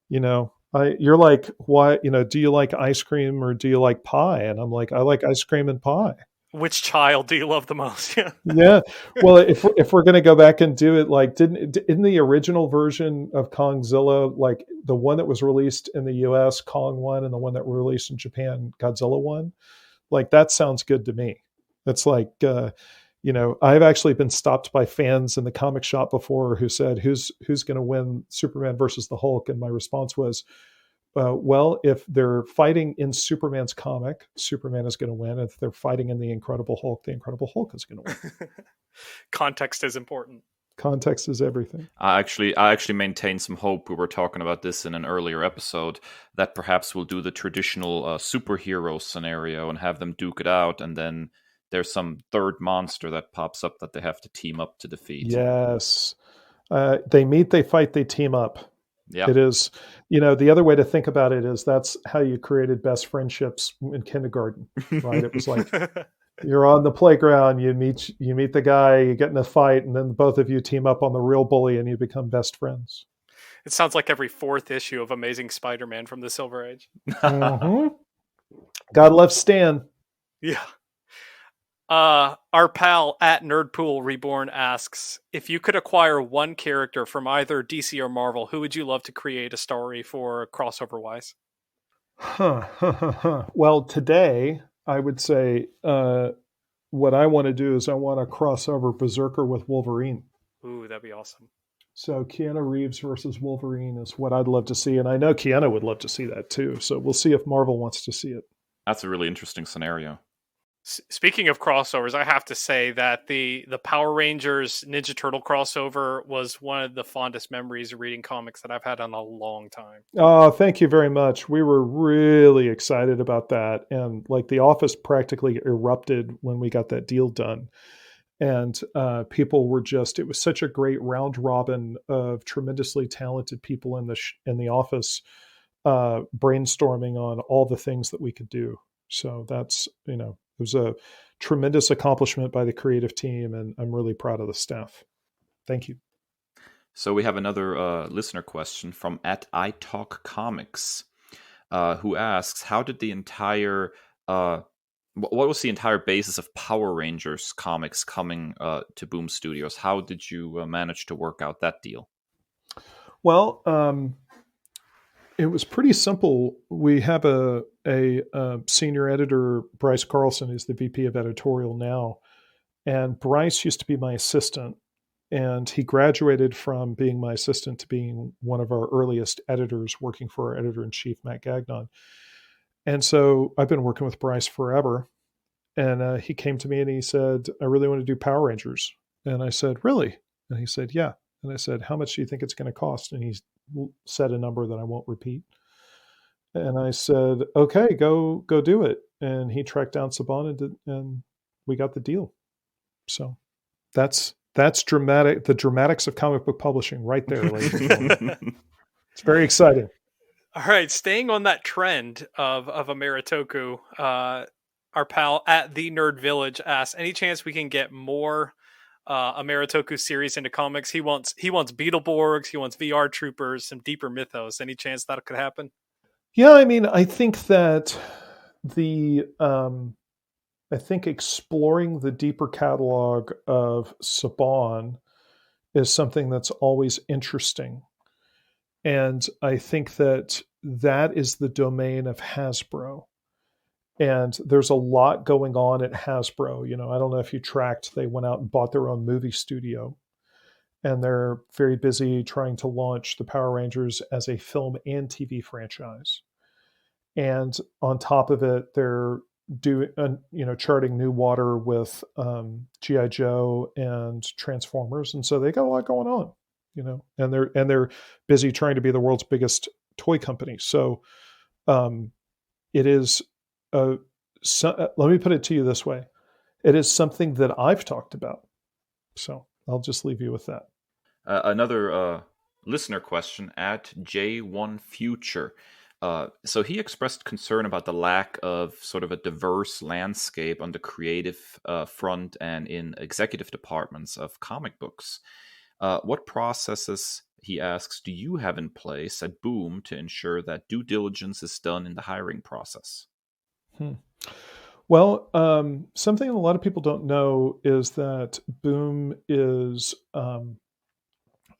you're like, why? Do you like ice cream or do you like pie? And I'm like, I like ice cream and pie. Which child do you love the most? Yeah. Well, if we're going to go back and do it, like, in the original version of Kongzilla, like the one that was released in the US, Kong 1, and the one that was released in Japan, Godzilla 1, like that sounds good to me. It's like, I've actually been stopped by fans in the comic shop before who said, who's going to win Superman versus the Hulk? And my response was, well, if they're fighting in Superman's comic, Superman is going to win. If they're fighting in the Incredible Hulk is going to win. Context is important. Context is everything. I actually maintain some hope. We were talking about this in an earlier episode, that perhaps we'll do the traditional superhero scenario and have them duke it out, and then there's some third monster that pops up that they have to team up to defeat. Yes. They meet, they fight, they team up. Yeah. It is, the other way to think about it is that's how you created best friendships in kindergarten, right? It was like, you're on the playground, you meet the guy, you get in a fight, and then both of you team up on the real bully and you become best friends. It sounds like every fourth issue of Amazing Spider-Man from the Silver Age. Mm-hmm. God loves Stan. Yeah. Our pal at Nerdpool Reborn asks, if you could acquire one character from either DC or Marvel, who would you love to create a story for crossover-wise? Well, today I would say what I want to do is I want to crossover Berserker with Wolverine. Ooh, that'd be awesome. So Keanu Reeves versus Wolverine is what I'd love to see, and I know Keanu would love to see that too. So we'll see if Marvel wants to see it. That's a really interesting scenario. Speaking of crossovers, I have to say that the Power Rangers Ninja Turtle crossover was one of the fondest memories of reading comics that I've had in a long time. Oh, thank you very much. We were really excited about that. And like the office practically erupted when we got that deal done. And people were it was such a great round robin of tremendously talented people in the office brainstorming on all the things that we could do. So that's, it was a tremendous accomplishment by the creative team, and I'm really proud of the staff. Thank you. So we have another listener question from @iTalkComics, who asks, how did the entire, what was the entire basis of Power Rangers comics coming to Boom Studios? How did you manage to work out that deal? Well, It was pretty simple. We have a senior editor, Bryce Carlson, who's the VP of editorial now. And Bryce used to be my assistant. And he graduated from being my assistant to being one of our earliest editors, working for our editor in chief, Matt Gagnon. And so I've been working with Bryce forever. And he came to me and he said, I really want to do Power Rangers. And I said, really? And he said, yeah. And I said, how much do you think it's going to cost? And he said a number that I won't repeat. And I said, okay, go do it. And he tracked down Saban and we got the deal. So that's dramatic. The dramatics of comic book publishing right there, ladies and gentlemen. It's very exciting. All right. Staying on that trend of Ameritoku, our pal at the Nerd Village asks, any chance we can get more Ameritoku series into comics? He wants Beetleborgs, he wants VR Troopers, some deeper mythos. Any chance that could happen? Yeah, I mean, I think that I think exploring the deeper catalog of Saban is something that's always interesting. And I think that is the domain of Hasbro. And there's a lot going on at Hasbro. You know, I don't know if you tracked, they went out and bought their own movie studio. And they're very busy trying to launch the Power Rangers as a film and TV franchise. And on top of it, they're charting new water with G.I. Joe and Transformers. And so they got a lot going on, you know, and they're busy trying to be the world's biggest toy company. So it is, let me put it to you this way. It is something that I've talked about. So I'll just leave you with that. Another listener question at J1Future. So he expressed concern about the lack of sort of a diverse landscape on the creative front and in executive departments of comic books. What processes, he asks, do you have in place at Boom to ensure that due diligence is done in the hiring process? Well, something a lot of people don't know is that Boom is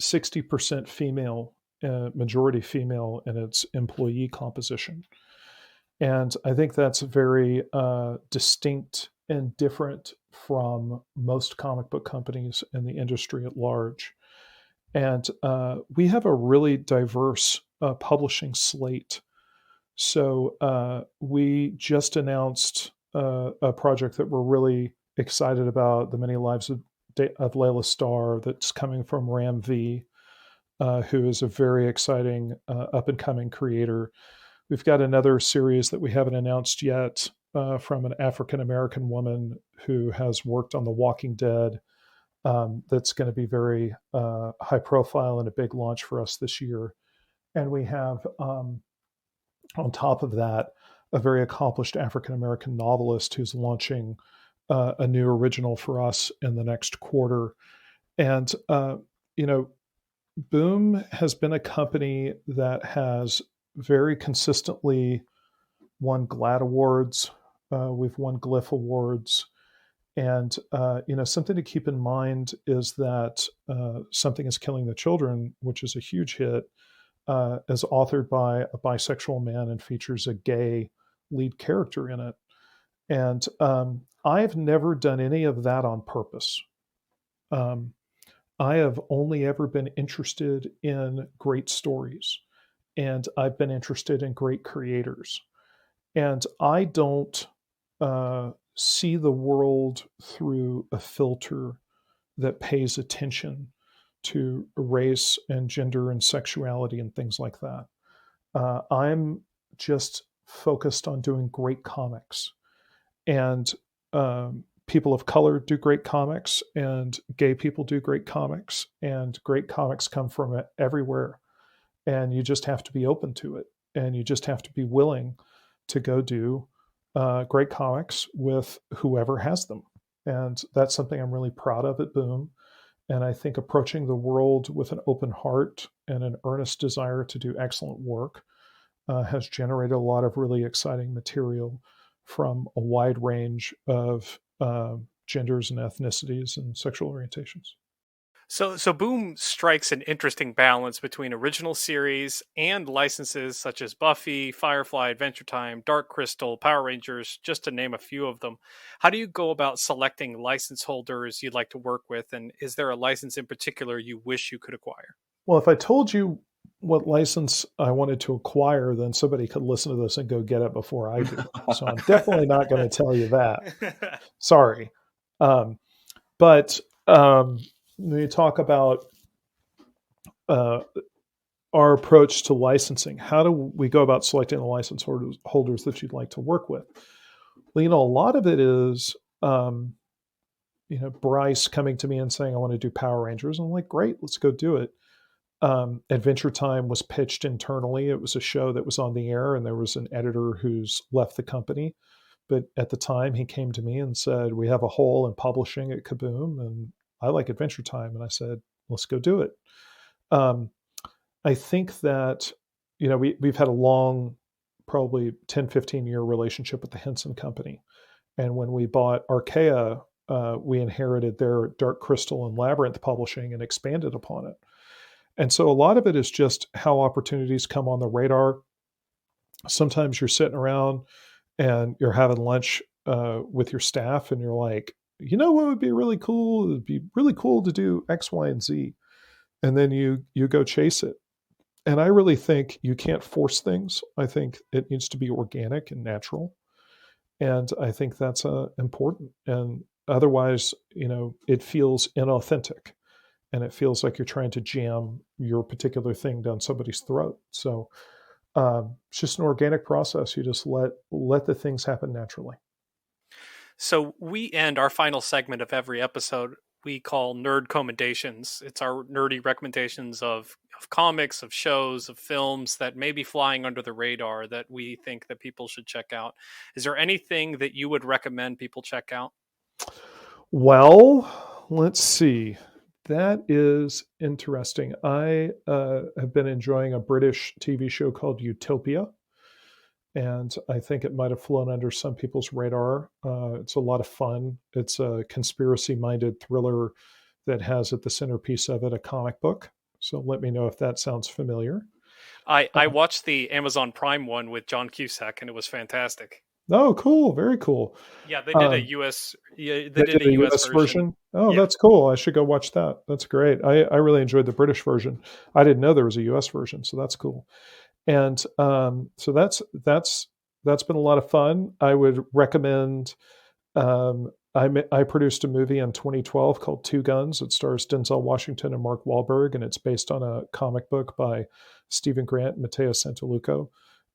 60% female, majority female in its employee composition. And I think that's very distinct and different from most comic book companies in the industry at large. And we have a really diverse publishing slate. So we just announced a project that we're really excited about, The Many Lives of Layla Starr, that's coming from Ram V, who is a very exciting up-and-coming creator. We've got another series that we haven't announced yet from an African-American woman who has worked on The Walking Dead, that's going to be very high profile and a big launch for us this year. And we have, on top of that, a very accomplished African-American novelist who's launching a new original for us in the next quarter. And, Boom has been a company that has very consistently won GLAAD Awards. We've won Glyph Awards. And, something to keep in mind is that Something is Killing the Children, which is a huge hit, is authored by a bisexual man and features a gay lead character in it. And I've never done any of that on purpose. I have only ever been interested in great stories, and I've been interested in great creators. And I don't see the world through a filter that pays attention to race and gender and sexuality and things like that. I'm just focused on doing great comics. And people of color do great comics, and gay people do great comics, and great comics come from everywhere. And you just have to be open to it. And you just have to be willing to go do great comics with whoever has them. And that's something I'm really proud of at Boom. And I think approaching the world with an open heart and an earnest desire to do excellent work has generated a lot of really exciting material from a wide range of genders and ethnicities and sexual orientations. So Boom strikes an interesting balance between original series and licenses such as Buffy, Firefly, Adventure Time, Dark Crystal, Power Rangers, just to name a few of them. How do you go about selecting license holders you'd like to work with, and is there a license in particular you wish you could acquire? Well, if I told you what license I wanted to acquire, then somebody could listen to this and go get it before I do. So I'm definitely not going to tell you that. Sorry. But when you talk about our approach to licensing, how do we go about selecting the license holders that you'd like to work with? Well, a lot of it is, Bryce coming to me and saying, I want to do Power Rangers. And I'm like, great, let's go do it. Adventure Time was pitched internally. It was a show that was on the air, and there was an editor who's left the company. But at the time, he came to me and said, we have a hole in publishing at Kaboom, and I like Adventure Time. And I said, let's go do it. I think that, we've had a long, probably 10, 15-year relationship with the Henson Company. And when we bought Archaea, we inherited their Dark Crystal and Labyrinth publishing and expanded upon it. And so a lot of it is just how opportunities come on the radar. Sometimes you're sitting around and you're having lunch with your staff and you're like, what would be really cool? It'd be really cool to do X, Y, and Z. And then you go chase it. And I really think you can't force things. I think it needs to be organic and natural. And I think that's important. And otherwise, it feels inauthentic. And it feels like you're trying to jam your particular thing down somebody's throat. So it's just an organic process. You just let the things happen naturally. So we end our final segment of every episode we call nerd-commendations. It's our nerdy recommendations of comics, of shows, of films that may be flying under the radar that we think that people should check out. Is there anything that you would recommend people check out? Well, let's see. That is interesting. I have been enjoying a British TV show called Utopia, and I think it might have flown under some people's radar. It's a lot of fun. It's a conspiracy-minded thriller that has at the centerpiece of it a comic book. So let me know if that sounds familiar. I watched the Amazon Prime one with John Cusack, and it was fantastic. Oh, cool. Very cool. Yeah, they did a US. Yeah, they did a US version. Oh, yeah. That's cool. I should go watch that. That's great. I really enjoyed the British version. I didn't know there was a US version, so that's cool. And so that's been a lot of fun. I would recommend. I produced a movie in 2012 called Two Guns. It stars Denzel Washington and Mark Wahlberg, and it's based on a comic book by Stephen Grant and Matteo Santaluco.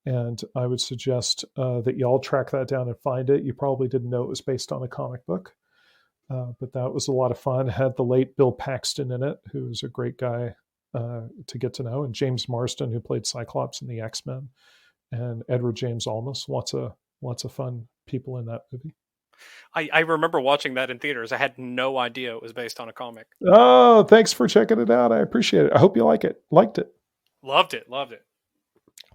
And I would suggest that you all track that down and find it. You probably didn't know it was based on a comic book, but that was a lot of fun. It had the late Bill Paxton in it, who was a great guy to get to know, and James Marsden, who played Cyclops in the X-Men, and Edward James Olmos. Lots of fun people in that movie. I remember watching that in theaters. I had no idea it was based on a comic. Oh, thanks for checking it out. I appreciate it. I hope you liked it. Loved it.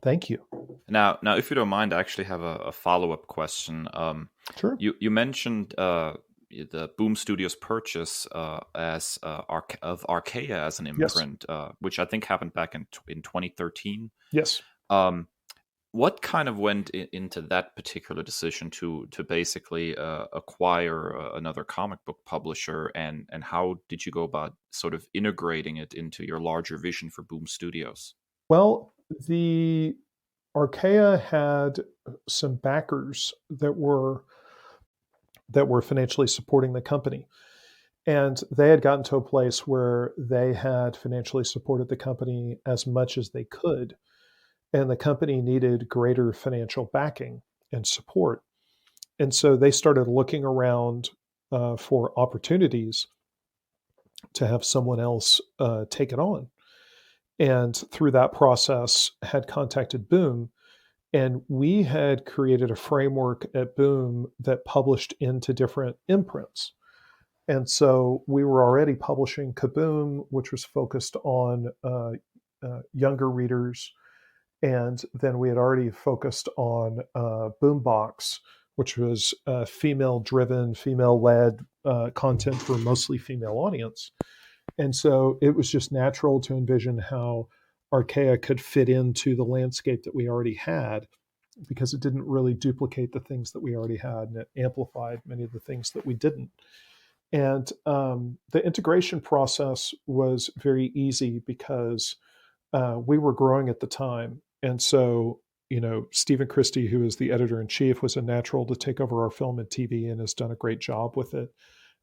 Thank you. Now, if you don't mind, I actually have a follow-up question. Sure. You mentioned the Boom Studios purchase of Archaea as an imprint, yes. Which I think happened back in 2013. Yes. What kind of went into that particular decision to basically acquire another comic book publisher, and how did you go about sort of integrating it into your larger vision for Boom Studios? Well, the Archaea had some backers that were financially supporting the company. And they had gotten to a place where they had financially supported the company as much as they could. And the company needed greater financial backing and support. And so they started looking around for opportunities to have someone else take it on. And through that process had contacted Boom. And we had created a framework at Boom that published into different imprints. And so we were already publishing Kaboom, which was focused on younger readers. And then we had already focused on Boombox, which was female-driven, female-led content for a mostly female audience. And so it was just natural to envision how Archaea could fit into the landscape that we already had, because it didn't really duplicate the things that we already had, and it amplified many of the things that we didn't. And the integration process was very easy because we were growing at the time. And so, Stephen Christie, who is the editor in chief, was a natural to take over our film and TV and has done a great job with it.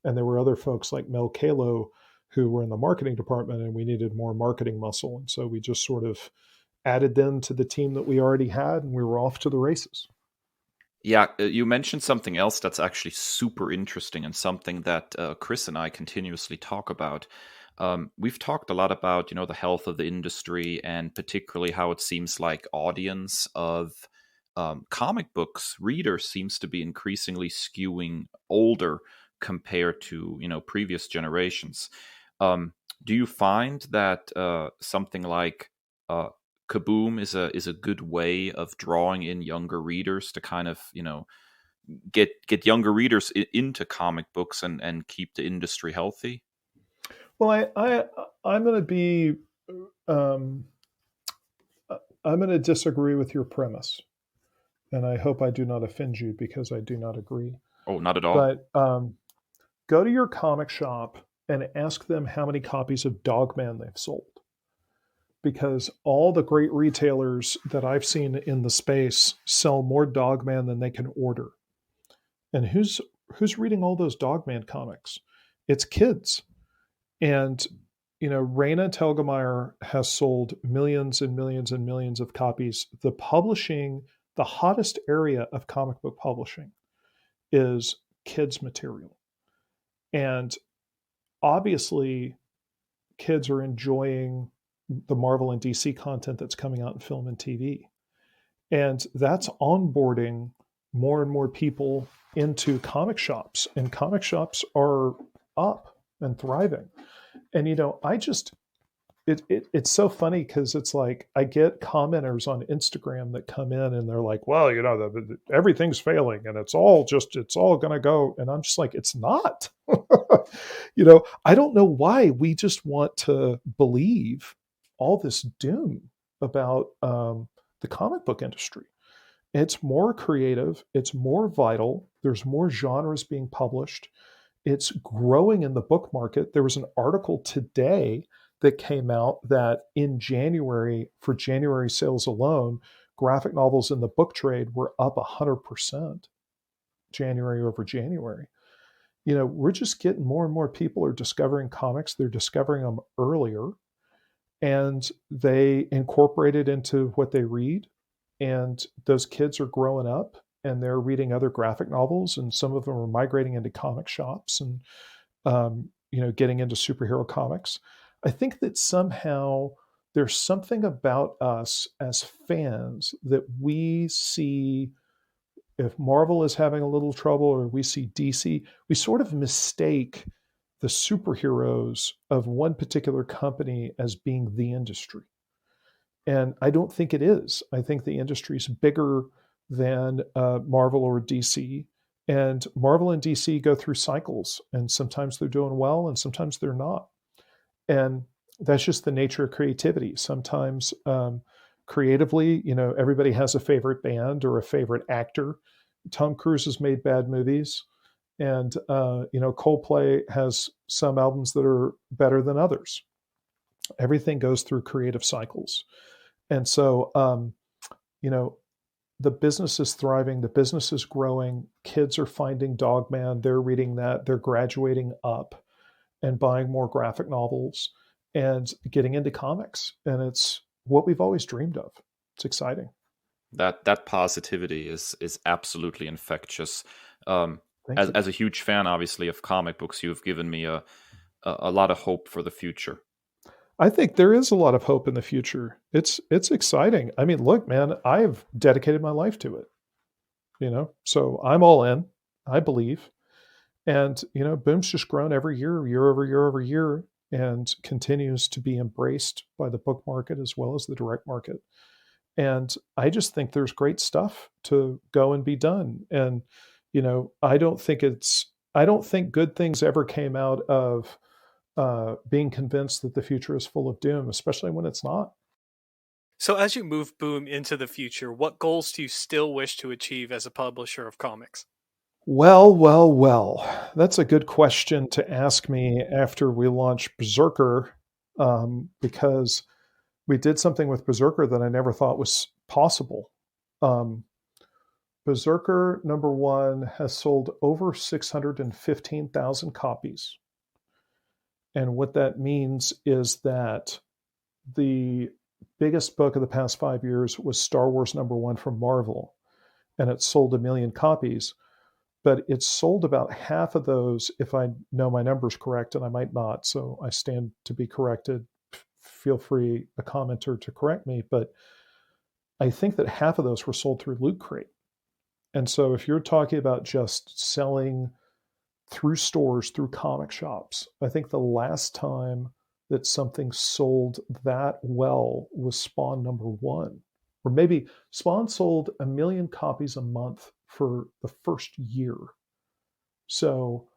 And there were other folks like Mel Kalo who were in the marketing department, and we needed more marketing muscle. And so we just sort of added them to the team that we already had, and we were off to the races. Yeah, you mentioned something else that's actually super interesting and something that Kris and I continuously talk about. We've talked a lot about, the health of the industry, and particularly how it seems like audience of comic books readers seems to be increasingly skewing older compared to, previous generations. Do you find that something like Kaboom is a good way of drawing in younger readers to kind of, get younger readers into comic books and keep the industry healthy? Well, I'm going to be I'm going to disagree with your premise, and I hope I do not offend you, because I do not agree. Oh, not at all. But go to your comic shop and ask them how many copies of Dogman they've sold, because all the great retailers that I've seen in the space sell more Dogman than they can order. And who's reading all those Dogman comics? It's kids. And, Raina Telgemeier has sold millions and millions and millions of copies. The hottest area of comic book publishing is kids material. And obviously, kids are enjoying the Marvel and DC content that's coming out in film and TV. And that's onboarding more and more people into comic shops. And comic shops are up and thriving. And, it's so funny, because it's like I get commenters on Instagram that come in and they're like, well, everything's failing and it's all going to go. And I'm just like, it's not. I don't know why we just want to believe all this doom about the comic book industry. It's more creative. It's more vital. There's more genres being published. It's growing in the book market. There was an article today that came out that in January, for January sales alone, graphic novels in the book trade were up 100% January over January. We're just getting more and more people are discovering comics. They're discovering them earlier, and they incorporate it into what they read. And those kids are growing up and they're reading other graphic novels, and some of them are migrating into comic shops and, getting into superhero comics. I think that somehow there's something about us as fans that we see. If Marvel is having a little trouble, or we see DC, we sort of mistake the superheroes of one particular company as being the industry. And I don't think it is. I think the industry is bigger than Marvel or DC. And Marvel and DC go through cycles, and sometimes they're doing well and sometimes they're not. And that's just the nature of creativity. Sometimes creatively, everybody has a favorite band or a favorite actor. Tom Cruise has made bad movies, and Coldplay has some albums that are better than others. Everything goes through creative cycles. And so, the business is thriving, the business is growing, kids are finding Dogman, they're reading that, they're graduating up and buying more graphic novels and getting into comics. And it's what we've always dreamed of. It's exciting. That positivity is absolutely infectious. As a huge fan, obviously, of comic books, you've given me a lot of hope for the future. I think there is a lot of hope in the future. It's exciting. I mean, look, man, I've dedicated my life to it, so I'm all in, I believe. And, Boom's just grown every year over year, and continues to be embraced by the book market as well as the direct market. And I just think there's great stuff to go and be done. And, I don't think good things ever came out of being convinced that the future is full of doom, especially when it's not. So as you move Boom into the future, what goals do you still wish to achieve as a publisher of comics? Well. That's a good question to ask me after we launch Berserker, because we did something with Berserker that I never thought was possible. Berserker #1 has sold over 615,000 copies. And what that means is that the biggest book of the past 5 years was Star Wars #1 from Marvel, and it sold 1 million copies. But it sold about half of those, if I know my numbers correct, and I might not, so I stand to be corrected. Feel free, a commenter, to correct me, but I think that half of those were sold through Loot Crate. And so if you're talking about just selling through stores, through comic shops, I think the last time that something sold that well was Spawn #1. Or maybe Spawn sold 1 million copies a month for the first year. So,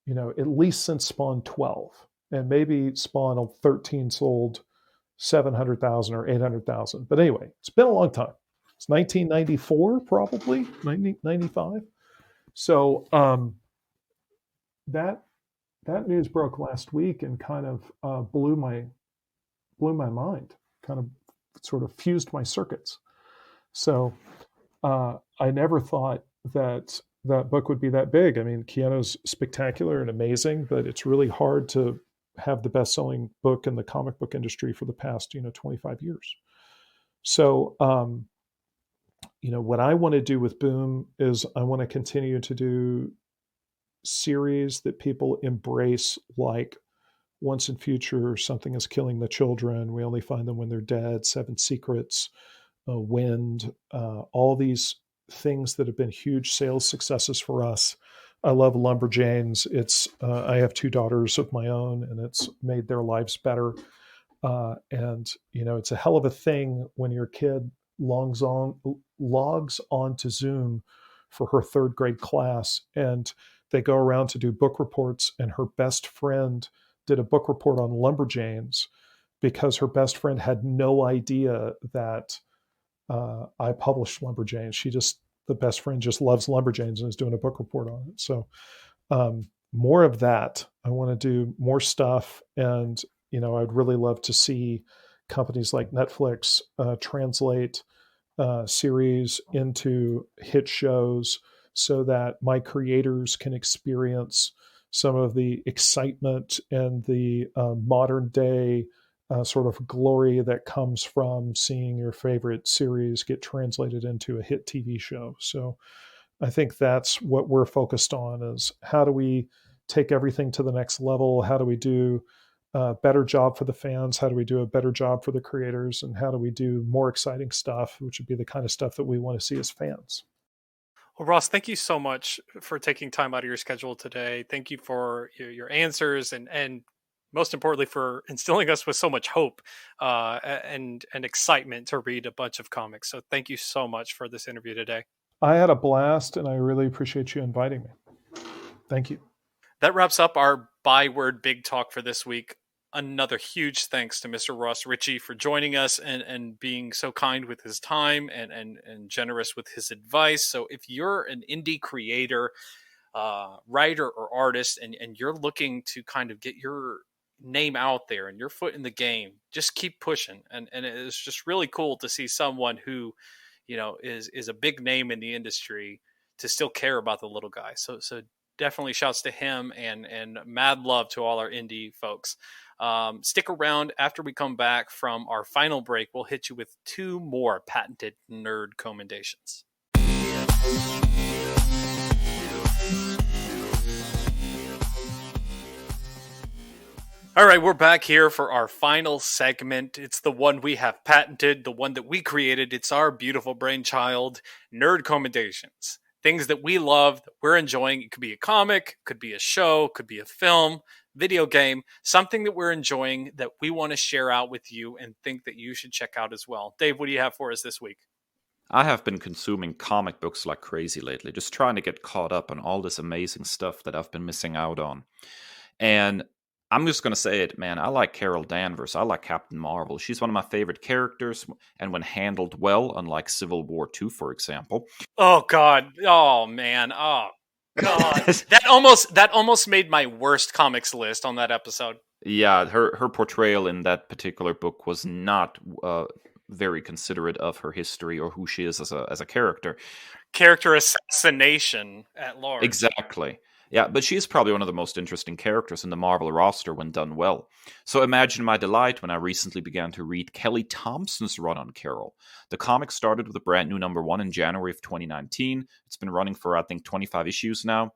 at least since Spawn 12. And maybe Spawn 13 sold 700,000 or 800,000. But anyway, it's been a long time. It's 1994, probably, 1995. So that news broke last week and kind of blew my mind, kind of sort of fused my circuits. So I never thought that book would be that big. I mean, Keanu's spectacular and amazing, but it's really hard to have the best-selling book in the comic book industry for the past 25 years. So what I want to do with Boom is I want to continue to do series that people embrace, like Once and Future, Something is Killing the Children, We Only Find Them When They're Dead, Seven Secrets, Wind, all these things that have been huge sales successes for us. I love Lumberjanes. It's I have 2 daughters of my own, and it's made their lives better. And it's a hell of a thing when your kid logs on to Zoom for her 3rd grade class, and they go around to do book reports, and her best friend did a book report on Lumberjanes because her best friend had no idea that I published Lumberjanes. The best friend just loves Lumberjanes and is doing a book report on it. So more of that. I want to do more stuff. And, I'd really love to see companies like Netflix translate series into hit shows so that my creators can experience some of the excitement and the modern day sort of glory that comes from seeing your favorite series get translated into a hit TV show. So I think that's what we're focused on, is how do we take everything to the next level? How do we do a better job for the fans? How do we do a better job for the creators? And how do we do more exciting stuff, which would be the kind of stuff that we want to see as fans? Well, Ross, thank you so much for taking time out of your schedule today. Thank you for your answers and most importantly for instilling us with so much hope and excitement to read a bunch of comics. So thank you so much for this interview today. I had a blast, and I really appreciate you inviting me. Thank you. That wraps up our Byword Big Talk for this week. Another huge thanks to Mr. Ross Richie for joining us and being so kind with his time and generous with his advice. So if you're an indie creator, writer, or artist, and you're looking to kind of get your name out there and your foot in the game, just keep pushing. And it's just really cool to see someone who, is a big name in the industry to still care about the little guy. So definitely shouts to him and mad love to all our indie folks. Stick around. After we come back from our final break, we'll hit you with 2 more patented nerd commendations. All right, we're back here for our final segment. It's the one we have patented, the one that we created. It's our beautiful brainchild, nerd commendations. Things that we love, that we're enjoying. It could be a comic, could be a show, could be a film, video game, something that we're enjoying that we want to share out with you and think that you should check out as well. Dave, what do you have for us this week? I have been consuming comic books like crazy lately, just trying to get caught up on all this amazing stuff that I've been missing out on. And I'm just going to say it, man. I like Carol Danvers. I like Captain Marvel. She's one of my favorite characters, and when handled well, unlike Civil War II, for example. Oh God! Oh man! Oh God! that almost made my worst comics list on that episode. Yeah, her portrayal in that particular book was not very considerate of her history or who she is as a character. Character assassination at large. Exactly. Yeah, but she is probably one of the most interesting characters in the Marvel roster when done well. So imagine my delight when I recently began to read Kelly Thompson's run on Carol. The comic started with a brand new #1 in January of 2019. It's been running for, I think, 25 issues now.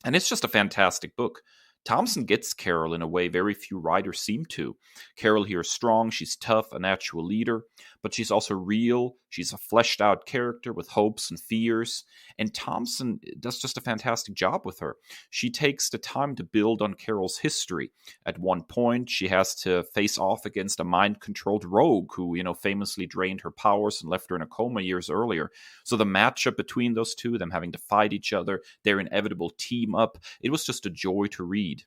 And it's just a fantastic book. Thompson gets Carol in a way very few writers seem to. Carol here is strong, she's tough, a natural leader, but she's also real. She's a fleshed out character with hopes and fears. And Thompson does just a fantastic job with her. She takes the time to build on Carol's history. At one point, she has to face off against a mind-controlled rogue who, famously drained her powers and left her in a coma years earlier. So the matchup between those two, them having to fight each other, their inevitable team up, it was just a joy to read.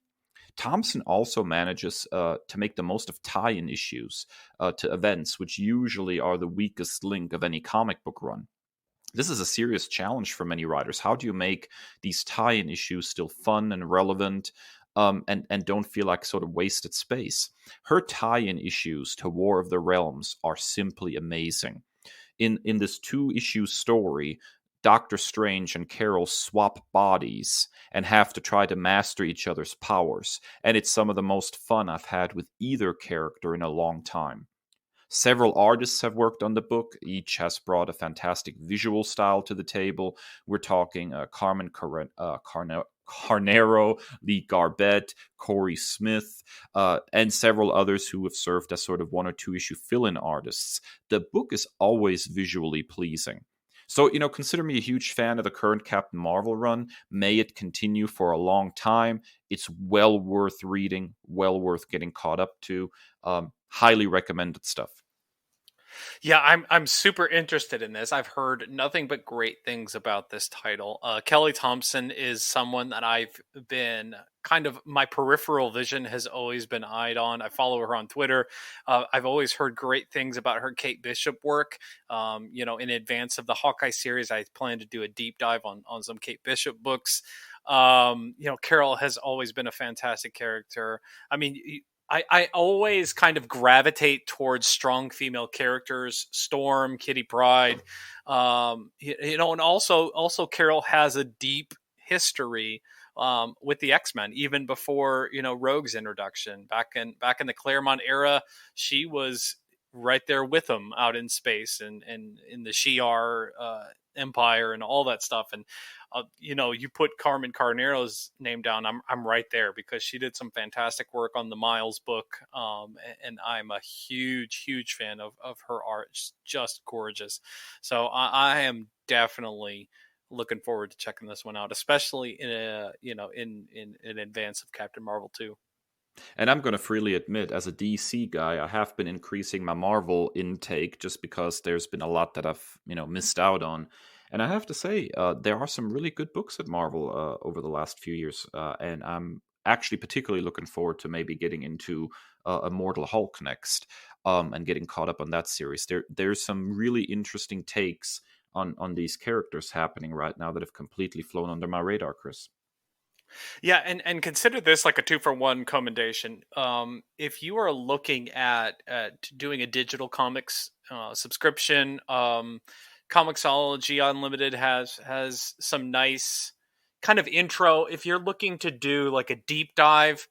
Thompson also manages to make the most of tie-in issues to events, which usually are the weakest link of any comic book run. This is a serious challenge for many writers. How do you make these tie-in issues still fun and relevant, and don't feel like sort of wasted space? Her tie-in issues to War of the Realms are simply amazing. In this 2-issue story, Doctor Strange and Carol swap bodies and have to try to master each other's powers, and it's some of the most fun I've had with either character in a long time. Several artists have worked on the book. Each has brought a fantastic visual style to the table. We're talking Carmen Carnero, Lee Garbett, Cory Smith, and several others who have served as sort of 1 or 2 issue fill-in artists. The book is always visually pleasing. So, consider me a huge fan of the current Captain Marvel run. May it continue for a long time. It's well worth reading, well worth getting caught up to. Highly recommended stuff. Yeah, I'm super interested in this. I've heard nothing but great things about this title. Kelly Thompson is someone that I've been kind of, my peripheral vision has always been eyed on. I follow her on Twitter. I've always heard great things about her Kate Bishop work. In advance of the Hawkeye series, I plan to do a deep dive on some Kate Bishop books. Carol has always been a fantastic character. I mean, I always kind of gravitate towards strong female characters, Storm, Kitty Pryde, and also Carol has a deep history with the X-Men, even before Rogue's introduction. Back in the Claremont era, she was right there with them out in space and in the Shi'ar Empire and all that stuff. And you put Carmen Carnero's name down, I'm right there because she did some fantastic work on the Miles book, and I'm a huge fan of her art. It's just gorgeous. So I am definitely looking forward to checking this one out, especially in advance of Captain Marvel 2. And I'm going to freely admit, as a DC guy, I have been increasing my Marvel intake just because there's been a lot that I've missed out on. And I have to say, there are some really good books at Marvel over the last few years, and I'm actually particularly looking forward to maybe getting into Immortal Hulk next, and getting caught up on that series. There's some really interesting takes on these characters happening right now that have completely flown under my radar, Chris. Yeah, and consider this like a 2-for-1 commendation. If you are looking at doing a digital comics subscription, Comixology Unlimited has some nice kind of intro. If you're looking to do like a deep dive,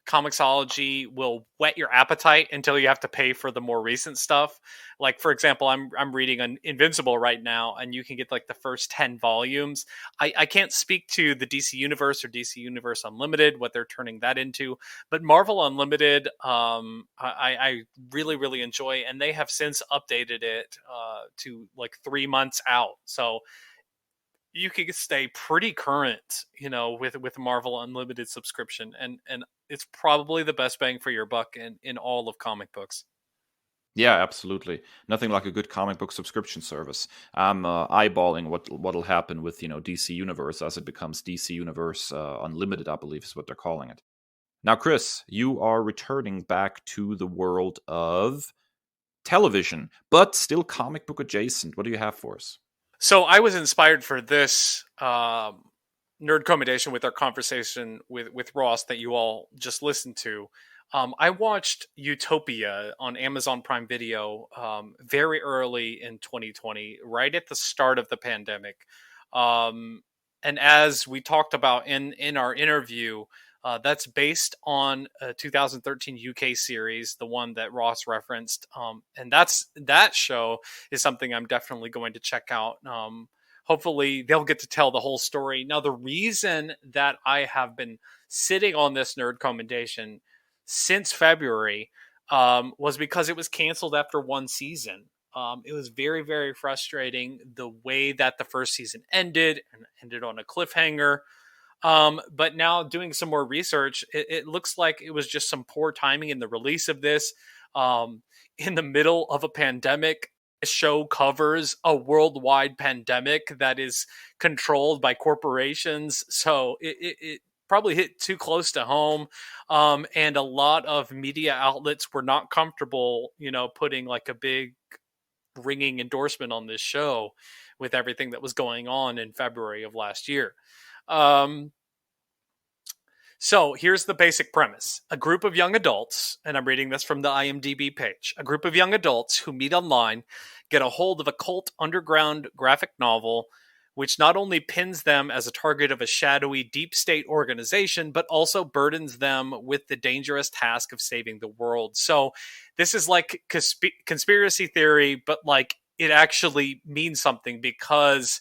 Comixology will whet your appetite until you have to pay for the more recent stuff. Like, for example, I'm reading Invincible right now, and you can get like the first 10 volumes. I can't speak to the DC Universe or DC Universe Unlimited, what they're turning that into, but Marvel Unlimited, I really enjoy, and they have since updated it to like 3 months out. So you can stay pretty current, with Marvel Unlimited subscription, and it's probably the best bang for your buck in all of comic books. Yeah, absolutely. Nothing like a good comic book subscription service. I'm eyeballing what'll happen with DC Universe as it becomes DC Universe Unlimited, I believe is what they're calling it. Now, Kris, you are returning back to the world of television, but still comic book adjacent. What do you have for us? So I was inspired for this nerd commendation with our conversation with Ross that you all just listened to. I watched Utopia on Amazon Prime Video very early in 2020, right at the start of the pandemic. And as we talked about in our interview, that's based on a 2013 UK series, the one that Ross referenced, and that show is something I'm definitely going to check out. Hopefully, they'll get to tell the whole story. Now, the reason that I have been sitting on this nerd commendation since February was because it was canceled after one season. It was very, very frustrating the way that the first season ended, and ended on a cliffhanger. But now doing some more research, it looks like it was just some poor timing in the release of this. In the middle of a pandemic, this show covers a worldwide pandemic that is controlled by corporations. So it probably hit too close to home. And a lot of media outlets were not comfortable, putting like a big ringing endorsement on this show with everything that was going on in February of last year. So here's the basic premise. A group of young adults, and I'm reading this from the IMDb page, a group of young adults who meet online get a hold of a cult underground graphic novel, which not only pins them as a target of a shadowy deep state organization, but also burdens them with the dangerous task of saving the world. So this is like conspiracy theory, but like it actually means something, because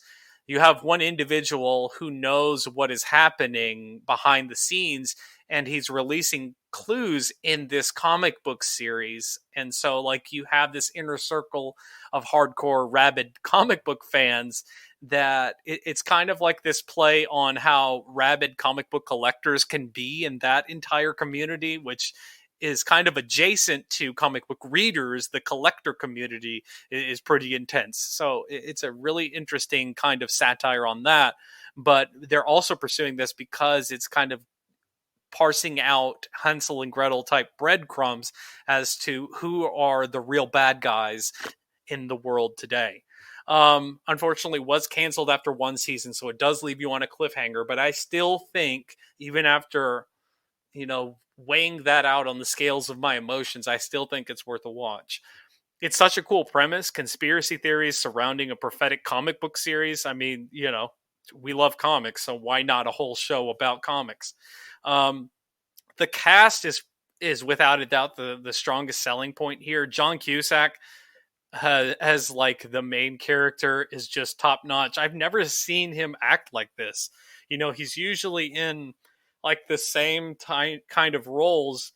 you have one individual who knows what is happening behind the scenes, and he's releasing clues in this comic book series. And so like you have this inner circle of hardcore rabid comic book fans that it's kind of like this play on how rabid comic book collectors can be in that entire community, which is kind of adjacent to comic book readers. The collector community is pretty intense. So it's a really interesting kind of satire on that. But they're also pursuing this because it's kind of parsing out Hansel and Gretel type breadcrumbs as to who are the real bad guys in the world today. Unfortunately was canceled after one season, so it does leave you on a cliffhanger, but I still think, even after, weighing that out on the scales of my emotions, I still think it's worth a watch. It's such a cool premise, conspiracy theories surrounding a prophetic comic book series. I mean, we love comics, so why not a whole show about comics? The cast is without a doubt the strongest selling point here. John Cusack as like the main character is just top notch. I've never seen him act like this. He's usually in like the same kind of roles,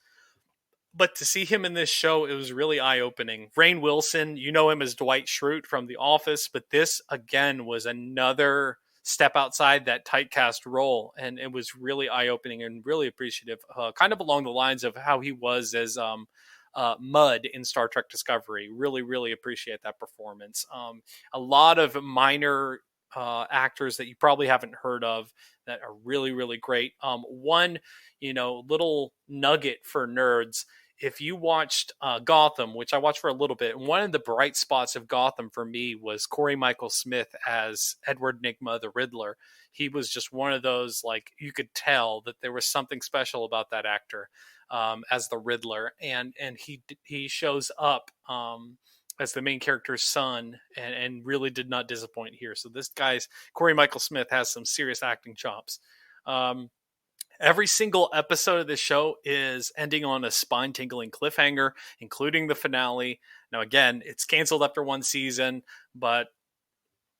but to see him in this show, it was really eye-opening. Rainn Wilson, you know him as Dwight Schrute from The Office, but this again was another step outside that typecast role, and it was really eye-opening and really appreciative, kind of along the lines of how he was as Mud in Star Trek Discovery. Really, really appreciate that performance. A lot of minor actors that you probably haven't heard of that are really, really great. One, little nugget for nerds. If you watched Gotham, which I watched for a little bit, one of the bright spots of Gotham for me was Cory Michael Smith as Edward Nygma, the Riddler. He was just one of those, like, you could tell that there was something special about that actor as the Riddler, and he shows up as the main character's son, and really did not disappoint here. So this guy's Cory Michael Smith has some serious acting chops. Every single episode of this show is ending on a spine-tingling cliffhanger, including the finale. Now, again, it's canceled after one season, but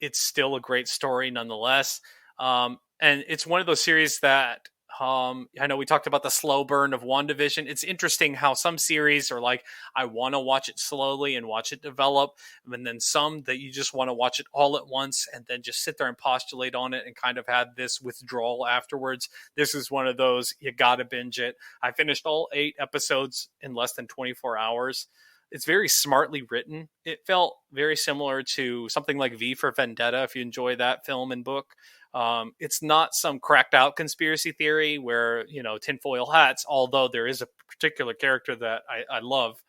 it's still a great story nonetheless. And it's one of those series that I know we talked about the slow burn of WandaVision. It's interesting how some series are like, I want to watch it slowly and watch it develop. And then some that you just want to watch it all at once and then just sit there and postulate on it and kind of have this withdrawal afterwards. This is one of those, you got to binge it. I finished all 8 episodes in less than 24 hours. It's very smartly written. It felt very similar to something like V for Vendetta, if you enjoy that film and book. It's not some cracked out conspiracy theory where, tinfoil hats, although there is a particular character that I love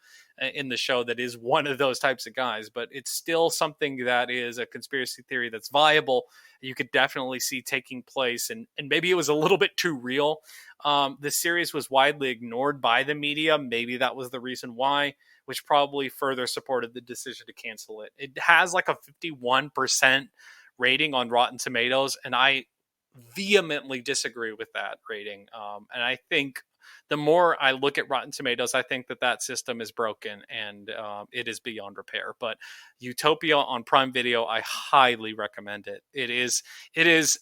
in the show that is one of those types of guys, but it's still something that is a conspiracy theory that's viable. You could definitely see taking place, and maybe it was a little bit too real. The series was widely ignored by the media. Maybe that was the reason why, which probably further supported the decision to cancel it. It has like a 51% rating on Rotten Tomatoes, and I vehemently disagree with that rating. And I think the more I look at Rotten Tomatoes, I think that system is broken and it is beyond repair. But Utopia on Prime Video, I highly recommend it. It is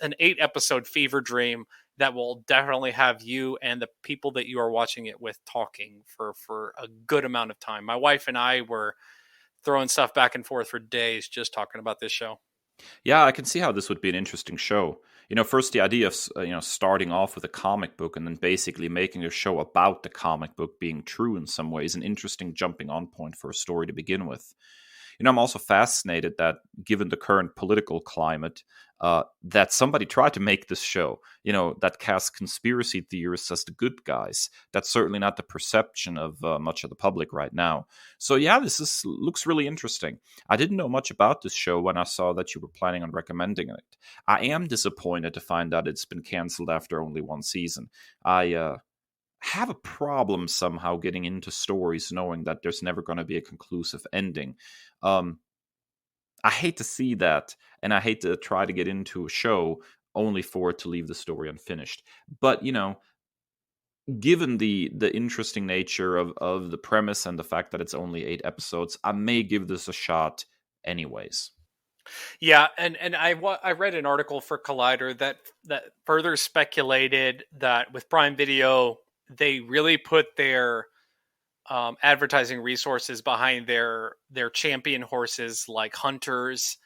an 8-episode fever dream that will definitely have you and the people that you are watching it with talking for a good amount of time. My wife and I were throwing stuff back and forth for days just talking about this show. Yeah, I can see how this would be an interesting show. First the idea of starting off with a comic book and then basically making a show about the comic book being true in some ways, an interesting jumping on point for a story to begin with. I'm also fascinated that given the current political climate, that somebody tried to make this show, that casts conspiracy theorists as the good guys. That's certainly not the perception of much of the public right now. So yeah, looks really interesting. I didn't know much about this show when I saw that you were planning on recommending it. I am disappointed to find out it's been canceled after only one season. I have a problem somehow getting into stories knowing that there's never going to be a conclusive ending. I hate to see that, and I hate to try to get into a show only for it to leave the story unfinished. But, given the interesting nature of the premise and the fact that it's only 8 episodes, I may give this a shot anyways. Yeah, and I read an article for Collider that further speculated that with Prime Video, they really put their advertising resources behind their champion horses like Hunters,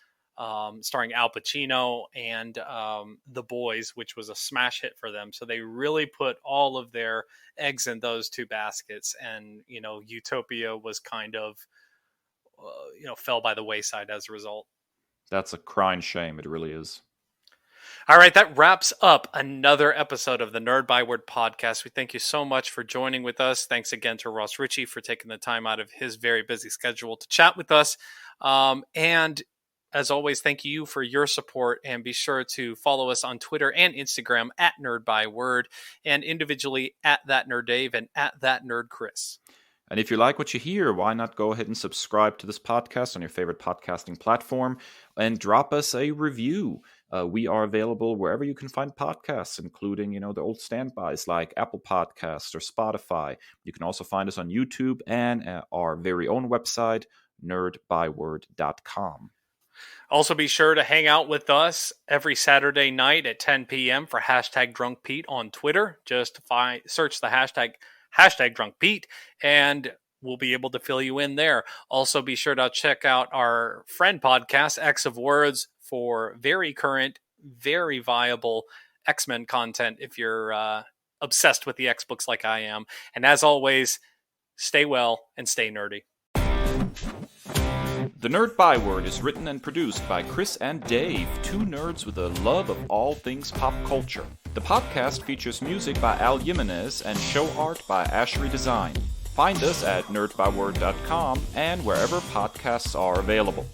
starring Al Pacino, and The Boys, which was a smash hit for them. So they really put all of their eggs in those 2 baskets, and Utopia was kind of fell by the wayside as a result. That's a crying shame. It really is. All right, that wraps up another episode of the Nerd Byword podcast. We thank you so much for joining with us. Thanks again to Ross Richie for taking the time out of his very busy schedule to chat with us. And as always, thank you for your support, and be sure to follow us on Twitter and Instagram at Nerd Byword, and individually at That Nerd Dave and at That Nerd Kris. And if you like what you hear, why not go ahead and subscribe to this podcast on your favorite podcasting platform and drop us a review. We are available wherever you can find podcasts, including, the old standbys like Apple Podcasts or Spotify. You can also find us on YouTube and our very own website, nerd-byword.com. Also, be sure to hang out with us every Saturday night at 10 p.m. for #DrunkPete on Twitter. Just search the hashtag #DrunkPete, and we'll be able to fill you in there. Also, be sure to check out our friend podcast, X of Words, for very current, very viable X-Men content if you're obsessed with the X-books like I am. And as always, stay well and stay nerdy. The Nerd Byword is written and produced by Kris and Dave, 2 nerds with a love of all things pop culture. The podcast features music by Al Jimenez and show art by Ashery Design. Find us at nerdbyword.com and wherever podcasts are available.